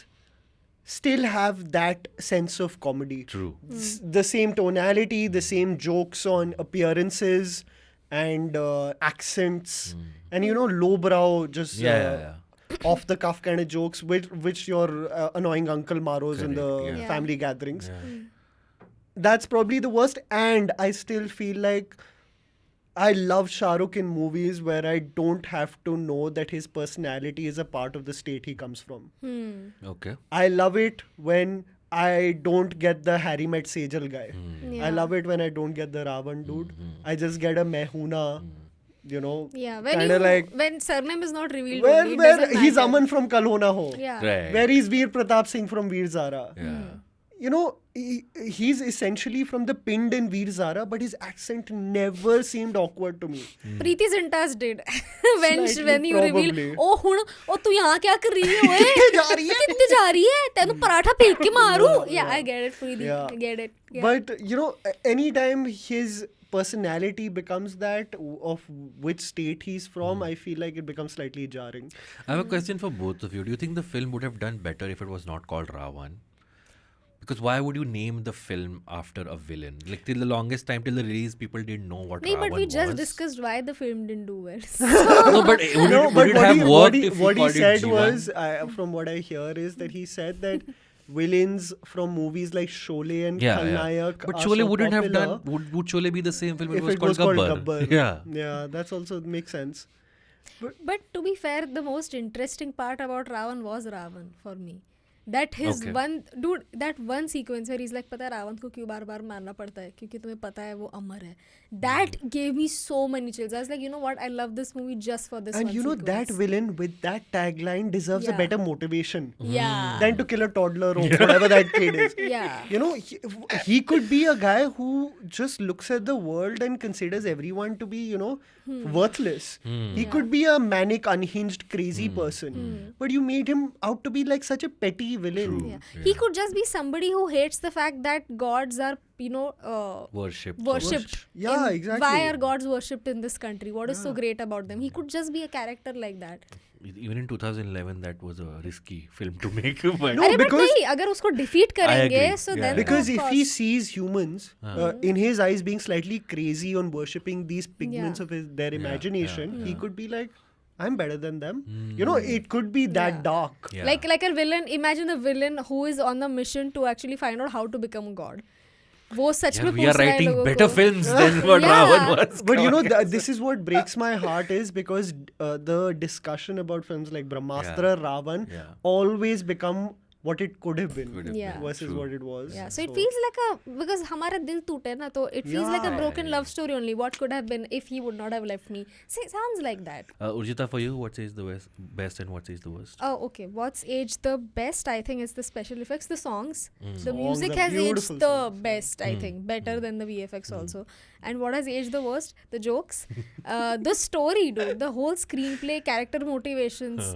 still have that sense of comedy. True. The same tonality, the same jokes on appearances and accents, and you know, lowbrow, just Yeah. off the cuff kind of jokes, which your annoying uncle Maros in the Correct, yeah. family gatherings. Yeah. That's probably the worst, and I still feel like I love Shah Rukh in movies where I don't have to know that his personality is a part of the state he comes from. Okay. I love it when I don't get the Harry Met Sejal guy. Yeah. I love it when I don't get the Ra.One dude. I just get a Mehuna, you know, Yeah, when kind of like when surname is not revealed, where only, it where doesn't he's matter. Aman from Kal Ho Na Ho. Yeah. Right. Where he's Veer Pratap Singh from Veer Zara. Yeah. You know, he's essentially from the pinned in Veer Zara, but his accent never seemed awkward to me. Preeti Zinta's did when Slightly, when you probably. reveal oh hun oh तू यहाँ क्या कर रही है ओए कितने जा रही है? कितने जा रही है तेनू पराठा फेंक के मारूं yeah I get it Preeti Yeah. I get it yeah. But you know, anytime his personality becomes that of which state he's from, I feel like it becomes slightly jarring. I have a question for both of you. Do you think the film would have done better if it was not called Ra.One? Because why would you name the film after a villain? Like till the longest time, till the release, people didn't know what No, Ra.One but we just was. discussed why the film didn't do well. No, but would No, it, but would it have worked if what we he called said it G1? was, from what I hear, is that he said that villains from movies like Sholay and Khalnayak But are Sholay so wouldn't have popular. done. Would Sholay be the same film if If it was called Gabbar? Yeah. Yeah, that's also makes sense. But to be fair, the most interesting part about Ra.One was Ra.One for me. That his Okay. that one sequence where he's like, पता है रावण को क्यों बार बार मारना पड़ता है क्योंकि तुम्हें पता है वो अमर है. That gave me so many chills. I was like, you know what, I love this movie just for this And one you know, sequence. that villain with that tagline deserves a Yeah. better motivation Yeah. than to kill a toddler or whatever that kid is. Yeah. You know, he could be a guy who just looks at the world and considers everyone to be, you know, worthless. He could be a manic, unhinged, crazy person. But you made him out to be like such a petty villain. Yeah. He could just be somebody who hates the fact that gods are, you know, Worshipped. worshipped. Yeah, exactly. Why are gods worshipped in this country? What is so great about them? He could just be a character like that. Even in 2011, that was a risky film to make. But No, अरे but because- नहीं, अगर उसको defeat करेंगे, agree. so Yeah. then Because of if course. he sees humans in his eyes being slightly crazy on worshipping these pigments of their imagination, he could be like, I'm better than them. You know, it could be that Yeah. dark. Yeah. like a villain, imagine a villain who is on the mission to actually find out how to become a god. वो सच में we are पूछ रहा है writing लोगों better को. films than what Yeah. Ra.One was. But you know, this is what breaks my heart is because the discussion about films like Brahmastra, Ra.One Yeah. always become what it could have been Yeah. versus True. what it was. Yeah, so it feels like because हमारा दिल टूटे ना तो it feels like a Yeah. broken love story only. What could have been if he would not have left me? Sounds like that. Urjita, for you, what says the best and what says the worst? Oh, okay. What's aged the best? I think is the special effects, the songs. The Songs music are has beautiful aged the songs. best, I think, better than the VFX also. And what has aged the worst? The jokes, the story, dude. The whole screenplay, character motivations.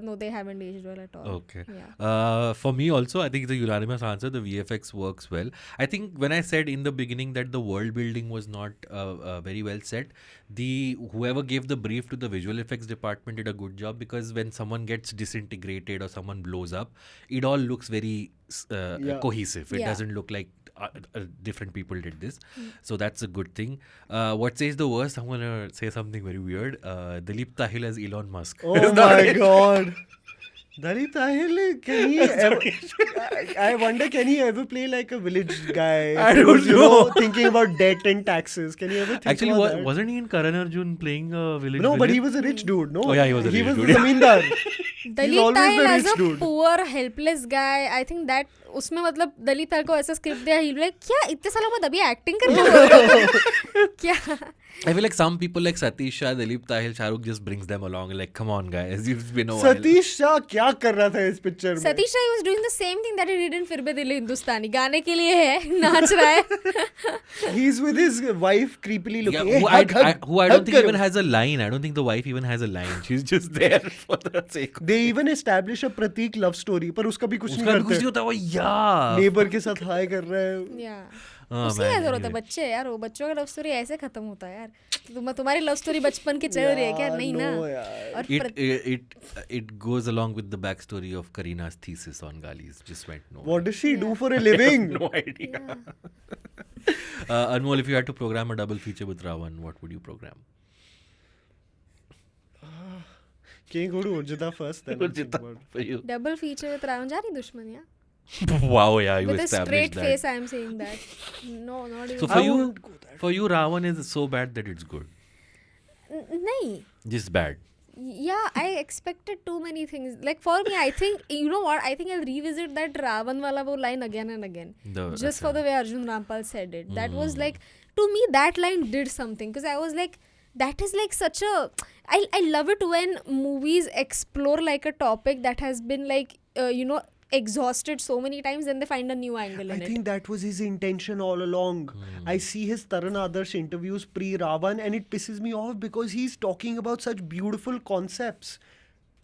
No, they haven't aged well at all. Okay. Yeah. For me also, I think the unanimous answer, the VFX works well. I think when I said in the beginning that the world building was not very well set, whoever gave the brief to the visual effects department did a good job, because when someone gets disintegrated or someone blows up, it all looks very cohesive. It Yeah. doesn't look like different people did this. So that's a good thing. What says the worst? I'm going to say something very weird. Dilip Tahil as Elon Musk. Oh my god. Dalit Tahil, can he ever, I wonder, can he ever play like a village guy? I don't who's, you know. Thinking about debt and taxes. Can he ever think Actually, about that? wasn't he in Karan Arjun playing a village? No, but he villain? was a rich dude, no? Oh, yeah, he was a He rich was dude, the zamindar. Dalip always Tahil the as rich a dude. poor helpless guy, I think that उसमें मतलब दलित को ऐसा script दिया, he'll be like, क्या इतने सालों बाद अभी एक्टिंग कर रहे हो क्या? I feel like some people like Satish Shah, Dilip Tahil, Shah Rukh just brings them along. Like, come on, guys, it's been a while. Satish Shah क्या कर रहा था इस पिक्चर में? Satish Rai was doing the same thing that he did in फिर भी दिल हिंदुस्तानी, गाने के लिए है, नाच रहा है. He's with his wife creepily Yeah, looking. who I don't think even has a line. I don't think the wife even has a line. She's just there for the sake of They even establish a Pratik love story, पर उसका भी कुछ उसका भी नहीं कुछ नहीं करते. होता वो यार. Neighbor के साथ हाय कर रहा है. Yeah. Oh, उसकी man, क्या जरूरत है, anyway. बच्चे यार, वो बच्चों का लव स्टोरी ऐसे खत्म होता है यार. तुम्हारी लव स्टोरी बचपन की चल रही है क्या? नहीं ना. no, यार. और It goes along with the backstory of Karina's thesis on Galis. Just went no. What does she do for a living? No idea. Anmol, if you had to program a double feature with Ra.One, what would you program? Can you go to Urjita first? Then I'll think about it. For you. Double feature with Ravan, Jaani Dushman या? Wow, yeah, you With a established straight that. face I am saying that. No, not even. So I wouldn't go that for you, Ra.One is so bad that it's good. नहीं. Just bad. Yeah, I expected too many things. Like for me, I think, you know what, I think I'll revisit that Ra.One wala wo line again and again. Just for the way Arjun Rampal said it. That was like, to me, that line did something. Because I was like, that is like such a... I love it when movies explore like a topic that has been like, exhausted so many times, then they find a new angle I in it. think that was his intention all along. I see his Taran Adarsh interviews pre-Ra.One and it pisses me off because he's talking about such beautiful concepts.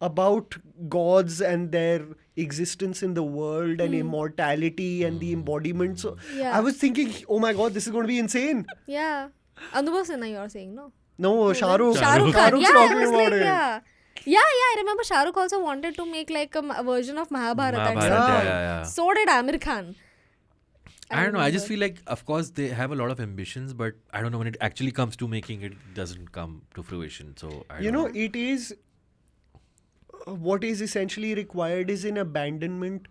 about gods and their existence in the world and immortality and the embodiment. So Yeah. I was thinking, oh my god, this is going to be insane. Yeah. Anubhav Sinha, you are saying, no? No, Shah Rukh. Shah Rukh Rukh. Khan. Rukh's Yeah, I talking was about like, it. yeah, I remember Shah Rukh also wanted to make like a version of Mahabharata. at Mahabharata, some Yeah. point. yeah. So did Amir Khan. I don't know. I just remember. feel like, of course, they have a lot of ambitions, but I don't know when it actually comes to making it, doesn't come to fruition. So I You don't know, it is what is essentially required is an abandonment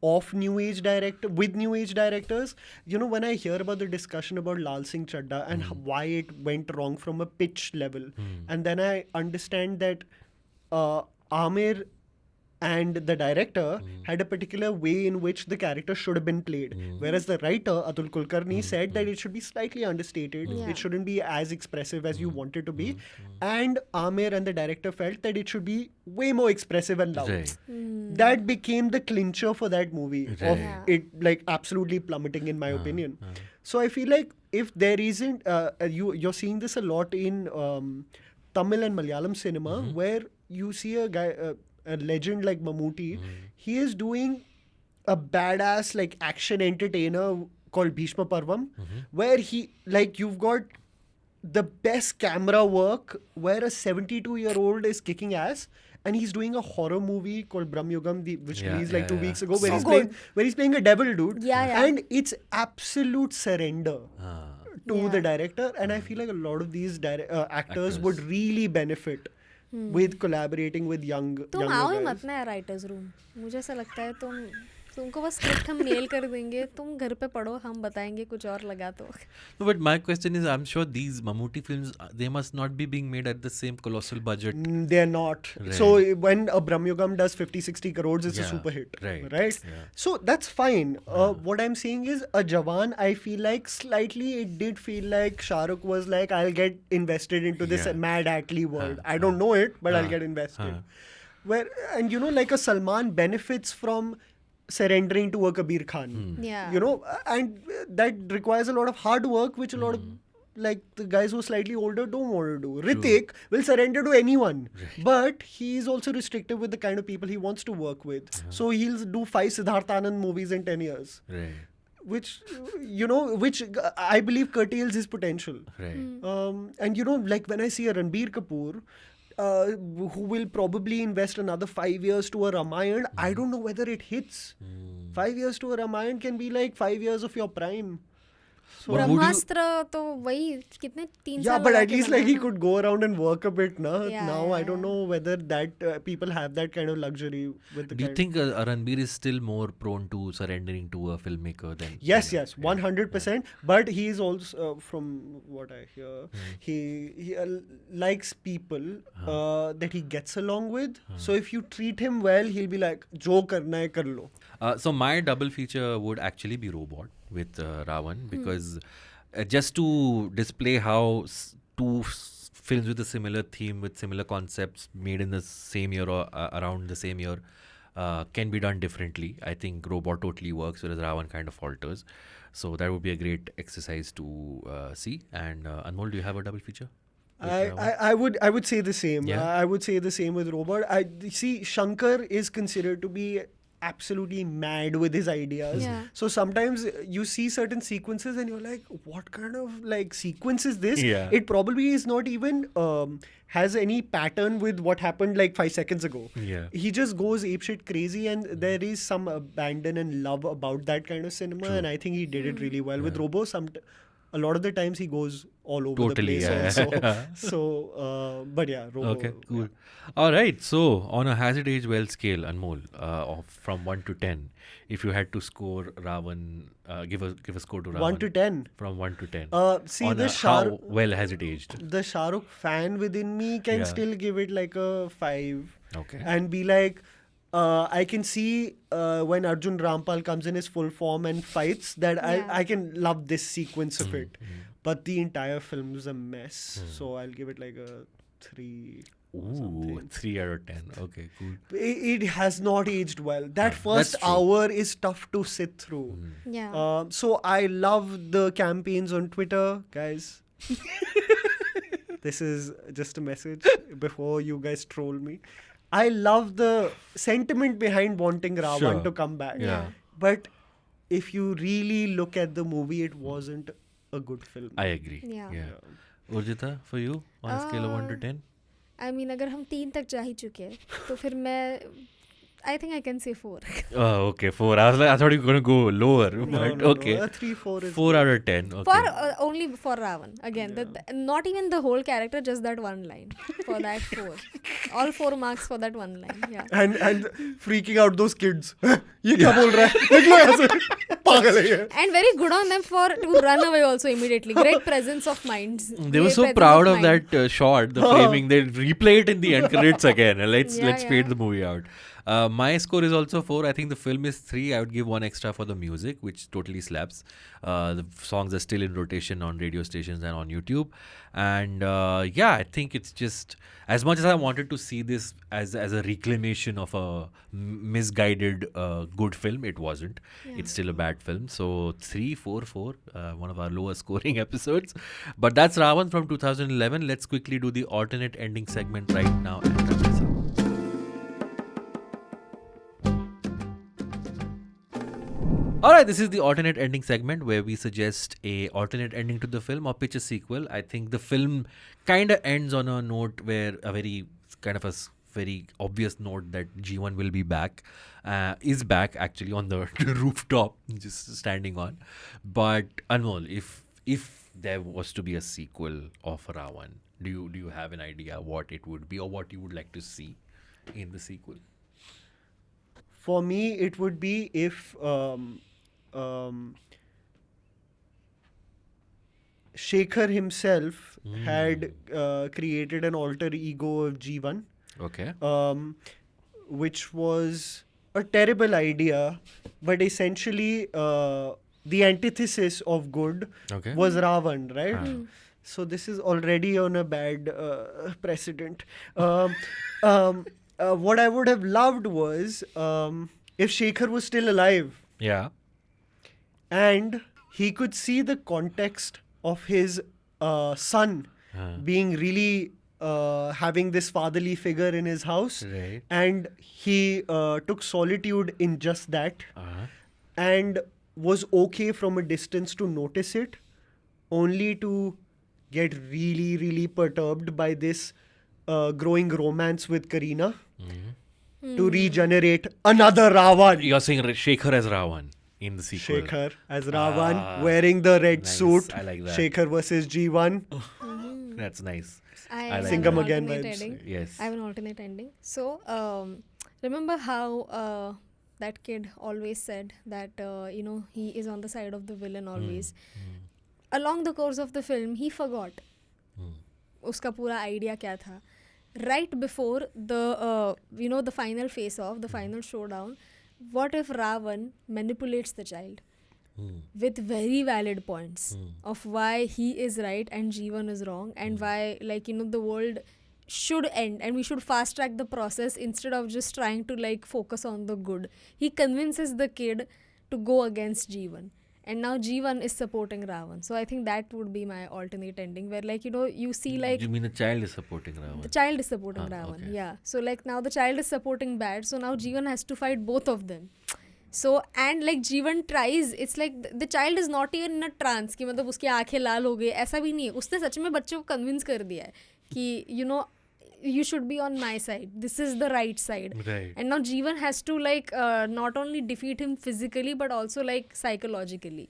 of new age directors. You know, when I hear about the discussion about Lal Singh Chadda and why it went wrong from a pitch level, and then I understand that Amir and the director had a particular way in which the character should have been played, whereas the writer Atul Kulkarni said that it should be slightly understated, Yeah. it shouldn't be as expressive as you want it to be, and Amir and the director felt that it should be way more expressive and loud. Right. That became the clincher for that movie of Right. it like absolutely plummeting in my opinion. So I feel like if there isn't you're seeing this a lot in Tamil and Malayalam cinema, where you see a guy, a legend like Mammootty, he is doing a badass like action entertainer called Bhishma Parvam, where he like you've got the best camera work, where a 72-year-old is kicking ass. And he's doing a horror movie called Brahmayugam, which Yeah, released like yeah, 2 yeah. weeks ago, where So he's good. playing a devil dude. Yeah. And it's absolute surrender to Yeah. the director. And I feel like a lot of these actors would Actors. really benefit with collaborating with तुम younger आओ ही guys. मत ना writers room. मुझे ऐसा लगता है तुमको बस स्क्रिप्ट हम मेल कर देंगे, तुम घर पे पढ़ो, हम बताएंगे कुछ और लगा तो. No, but my question is, I'm sure these Mammootty films, they must not be being made at the same colossal budget. They're not. Right. So when a Brahmayugam does 50-60 crores, it's a Yeah, super hit. right, yeah. So that's fine. What I'm saying is, a Jawan, I feel like slightly it did feel like Shah Rukh was like, I'll get invested into this Yeah. mad Atlee world. I don't know it, but I'll get invested. Where, and you know, like a Salman benefits from surrendering to a Kabir Khan. Yeah. You know, and that requires a lot of hard work, which a lot of like the guys who are slightly older don't want to do. Ritik will surrender to anyone, but he's also restrictive with the kind of people he wants to work with. So he'll do 5 Siddharth Anand movies in 10 years, Right. which which I believe curtails his potential. Right. And you know, like when I see a Ranbir Kapoor, who will probably invest another 5 years to a Ramayan, I don't know whether it hits. 5 years to a Ramayan can be like 5 years of your prime. So But would you- ब्रह्मास्त्र तो वही कितने 3 yeah, साल but लगा at के least like he बनाया. could go around and work a bit. Now Yeah, I don't know whether that people have that kind of luxury with the Do you kind. think Ranbir is still more prone to surrendering to a filmmaker than? Yes, 100%. But he is also, from what I hear, he likes people that he gets along with. So if you treat him well, he'll be like, "Jo karna hai, kar lo." So my double feature would actually be Robot with Ra.One, because just to display how films with a similar theme, with similar concepts, made in the same year or around the same year, can be done differently. I think Robot totally works, whereas Ra.One kind of falters. So that would be a great exercise to see. And Anmol, do you have a double feature? with Ra.One? I would say the same. Yeah. I would say the same with Robot. I see Shankar is considered to be absolutely mad with his ideas. Yeah. So sometimes you see certain sequences and you're like, what kind of like sequence is this? Yeah. It probably is not even has any pattern with what happened like 5 seconds ago. Yeah. He just goes apeshit crazy, and there is some abandon and love about that kind of cinema, and I think he did it really well. With Robo, a lot of the times he goes all over Totally, the place yeah. also. So, but yeah, Robo. Okay, cool. All right. So, on a Has It Aged Well scale, Anmol, from 1 to 10, if you had to score Ra.One, give a score to Ra.One. 1 to 10. From 1 to 10. See, on the how well has it aged? the Shah Rukh fan within me can Yeah. still give it like a 5. Okay. And be like, I can see when Arjun Rampal comes in his full form and fights that Yeah. I can love this sequence of it. But the entire film is a mess. So I'll give it like a 3. Ooh, something. 3 out of 10. Okay, cool. It has not aged well. That first that's true. hour is tough to sit through. Yeah. So I love the campaigns on Twitter, guys. This is just a message before you guys troll me. I love the sentiment behind wanting Ra.One Sure. to come back. Yeah. But if you really look at the movie, it wasn't a good film. I agree. Yeah. Urjita, for you, on a scale of 1 to 10? I mean, अगर हम 3 तक जा ही चुके हैं तो फिर मैं I think I can say 4. Oh, okay, 4. I thought you were going to go lower, but okay. A 3-4 is 4 good. out of 10. Okay. For only for Ra.One. Again, not even the whole character, just that one line. For that 4. All 4 marks for that one line. Yeah. And freaking out those kids. ये क्या बोल रहा है? देख लो ऐसे पागल है ये. And very good on them for to run away also immediately. Great presence of minds. They were Great so presence proud of mind. that shot, the framing. They replay it in the end credits again. Let's Yeah, fade yeah. the movie out. My score is also 4. I think the film is 3. I would give 1 extra for the music, which totally slaps. The songs are still in rotation on radio stations and on YouTube. And yeah, I think it's just, as much as I wanted to see this as a reclamation of a misguided good film, it wasn't. It's still a bad film. So 3, 4, 4, one of our lower scoring episodes. But that's Ra.One from 2011. Let's quickly do the alternate ending segment right now and wrap this up. Alright, this is the alternate ending segment where we suggest a alternate ending to the film or pitch a sequel. I think the film kind of ends on a note where a very very obvious note that G1 will be back, is back actually on the rooftop, just standing on. But Anmol, if there was to be a sequel of Ra.One, do you have an idea what it would be or what you would like to see in the sequel? For me, it would be if Shekhar himself had created an alter ego of G1, Okay. which was a terrible idea, but essentially the antithesis of good Okay. was Ra.One, right? So this is already on a bad precedent. What I would have loved was if Shekhar was still alive Yeah. and he could see the context of his son being really having this fatherly figure in his house, Right. and he took solitude in just that, and was okay from a distance to notice it, only to get really, really perturbed by this growing romance with Kareena to regenerate another Ra.One. You're saying Shekhar as Ra.One in the sequel. Shekhar as Ra.One wearing the red nice. suit. I like that. Shekhar versus G1. That's nice. I I like have Sing that. them an again alternate vibes. ending. Yes. I have an alternate ending. So, remember how that kid always said that, he is on the side of the villain always. Along the course of the film, he forgot. उसका पूरा idea क्या था. Right before the, the final face-off, the final showdown, what if Ra.One manipulates the child with very valid points of why he is right and G1 is wrong, and why, the world should end and we should fast track the process instead of just trying to focus on the good. He convinces the kid to go against G1, and now G1 is supporting Ra.One. So I think that would be my alternate ending, where you see You mean the child is supporting Ra.One? the child is supporting Ra.One. okay. Yeah. So now the child is supporting bad. So now G1 has to fight both of them. So and G1 tries, it's the child is not even in a trance कि मतलब उसकी आंखें लाल हो गई, ऐसा भी नहीं है. उसने सच में बच्चे को convince कर दिया है कि you should be on my side. This is the right side. Right. And now G1 has to not only defeat him physically but also psychologically.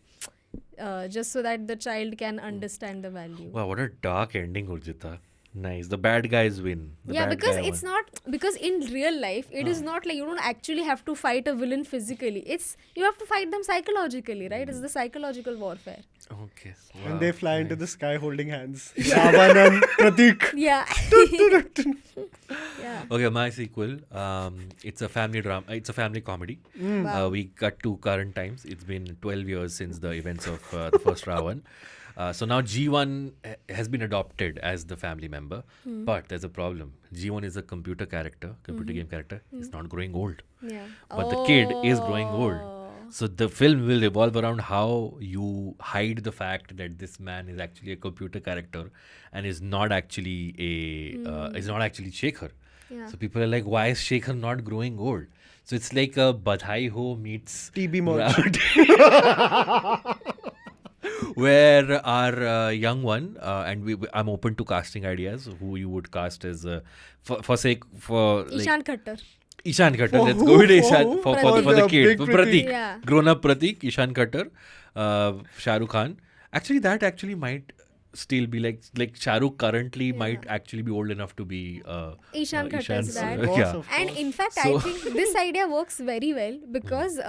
Just so that the child can understand the value. Wow, what a dark ending, Urjita. Nice. The bad guys win. The Yeah, bad because guy it's won. not, because in real life it is not you don't actually have to fight a villain physically. It's you have to fight them psychologically, right? It's the psychological warfare. Okay. And they fly into the sky holding hands. Ra.One and Pratik. Yeah. Yeah. Okay, my sequel. It's a family drama. It's a family comedy. Wow. We cut to current times. It's been 12 years since the events of the first Ra.One. So now G1 has been adopted as the family member, but there's a problem. G1 is a computer game character. He's not growing old, Yeah. but the kid is growing old. So the film will revolve around how you hide the fact that this man is actually a computer character and is not actually Shekhar. Yeah. So people are like, why is Shekhar not growing old? So it's like a Badhai Ho meets TB merge. where our young one, and I'm open to casting ideas. Who you would cast as for Ishan Khattar. Ishan Khattar. For Let's who? go with For Ishan who? for the the kid, big for Pratik, Yeah. grown up Pratik, Ishan Khattar, Shah Rukh Khan. Actually, that actually might still be like Shah Rukh currently might actually be old enough to be Ishan Khattar's Ishan's dad. Of course, yeah. of And course. in fact, So- I think this idea works very well because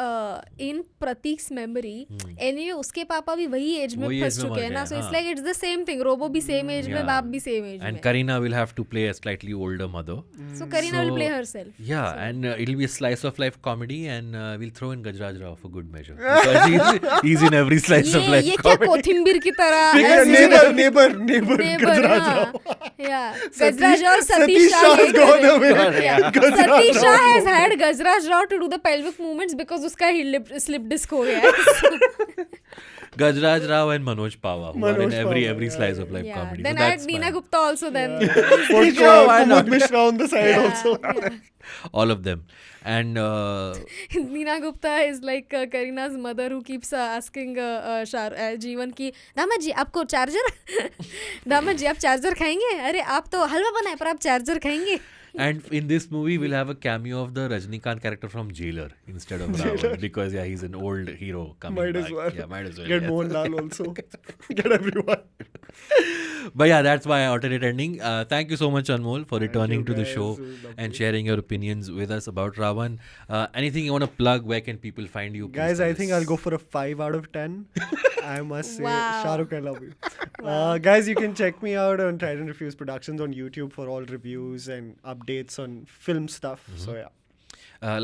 in Pratik's memory, anyway, उसके पापा भी वही as में वही फंस age में चुके मर हैं ना, गए, so it's हाँ. like it's the same thing. Robo भी same age में, Yeah. बाप भी same age And में. Karina will have to play a slightly older mother. So Karina will So- play herself. Yeah, and it'll be a slice of life comedy, and we'll throw in Gajraj Rao for good measure because he's in every slice of life ये क्या comedy. कोथिंबीर की तरह neighbor neighbor, Gajraj हाँ. Rao. Yeah. Gajraj Rao, Satish Satish Shah Shah has यही gone कर away. रहे हैं. Satish Shah has had Gajraj Rao to do the pelvic movements because उसका slip disc हो गया है. Gajraj Rao and Manoj Pawa, who are in Manoj every Pawa, yeah, slice of life Yeah. comedy. Then so add that's Neena fine. Gupta also then. Put Sure, why not? Kumud Mishra on the side Yeah, also. yeah. All of them. And Neena Gupta is like Karina's mother who keeps asking जीवन की दामाद जी आपको charger दामाद जी आप charger खाएंगे अरे आप तो हलवा बनाए पर आप चार्जर खाएंगे and in this movie we'll have a cameo of the Rajnikant character from Jailer instead of Ra.One because yeah, he's an old hero coming Might back. as well. Yeah, might as well. Get yes. Mohanlal also. Get everyone. But yeah, that's my alternate ending. Thank you so much, Anmol, for returning you to the guys. show It was lovely. and sharing your opinions with us about Ra.One. Anything you want to plug? Where can people find you? Please Guys, tell I think us. I'll go for a 5 out of 10. I must say, Wow. Shah Rukh, I love you. Guys, you can check me out on Trident Reviews Productions on YouTube for all reviews and updates on film stuff. So yeah.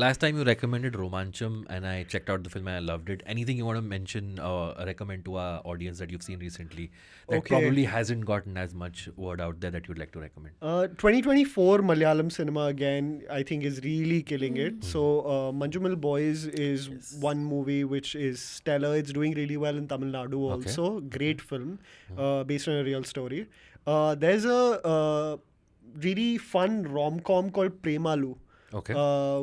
Last time you recommended Romancham and I checked out the film and I loved it. Anything you want to mention or recommend to our audience that you've seen recently that Okay. probably hasn't gotten as much word out there that you'd like to recommend? 2024 Malayalam cinema again, I think is really killing it. So Manjumal Boys is one movie which is stellar. It's doing really well in Tamil Nadu Okay. also. Great film based on a real story. There's a really fun rom-com called Premalu. Okay.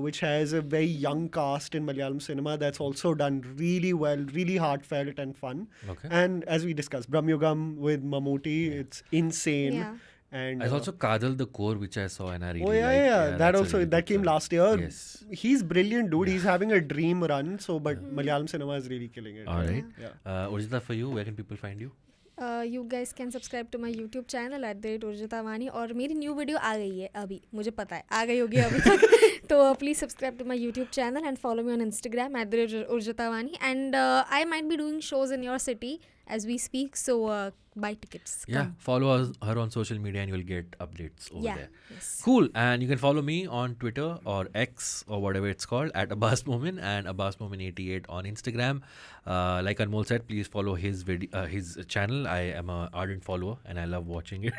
Which has a very young cast in Malayalam cinema that's also done really well, really heartfelt and fun. Okay. And as we discussed, Brahmyugam with Mammootty, it's insane. Yeah. And There's also Kadal the Core, which I saw and I really oh yeah, liked. yeah, that that's a also really that good came film. last year. Yes. He's brilliant, dude. He's having a dream run. So, but Malayalam cinema is really killing it. All right. Yeah. Urjita, for you, where can people find you? You guys can subscribe to my YouTube channel @Urjita Wani और मेरी new video आ गई है अभी मुझे पता है आ गई होगी अभी तक तो please subscribe to my YouTube channel and follow me on Instagram @Urjita Wani and I might be doing shows in your city as we speak so buy tickets. Yeah, Come. follow her on social media and you'll get updates over Yeah. there. Yes. Cool. And you can follow me on Twitter or X or whatever it's called @Abbas Momin and AbbasMomin88 on Instagram. Like Anmol said, please follow his channel. I am an ardent follower and I love watching it.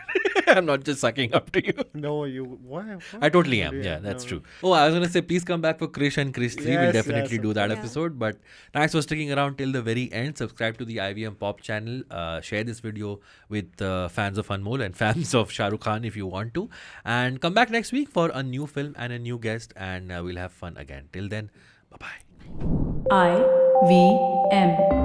I'm not just sucking up to you. No, you. What? I totally am. Yeah, that's true. Oh, I was going to say, please come back for Krish and Krish 3. We'll Yes, definitely yes, do that yeah. episode. But thanks for sticking around till the very end. Subscribe to the IVM Pop channel. Share this video with fans of Anmol and fans of Shah Rukh Khan if you want to. And come back next week for a new film and a new guest. And we'll have fun again. Till then, bye-bye. IVM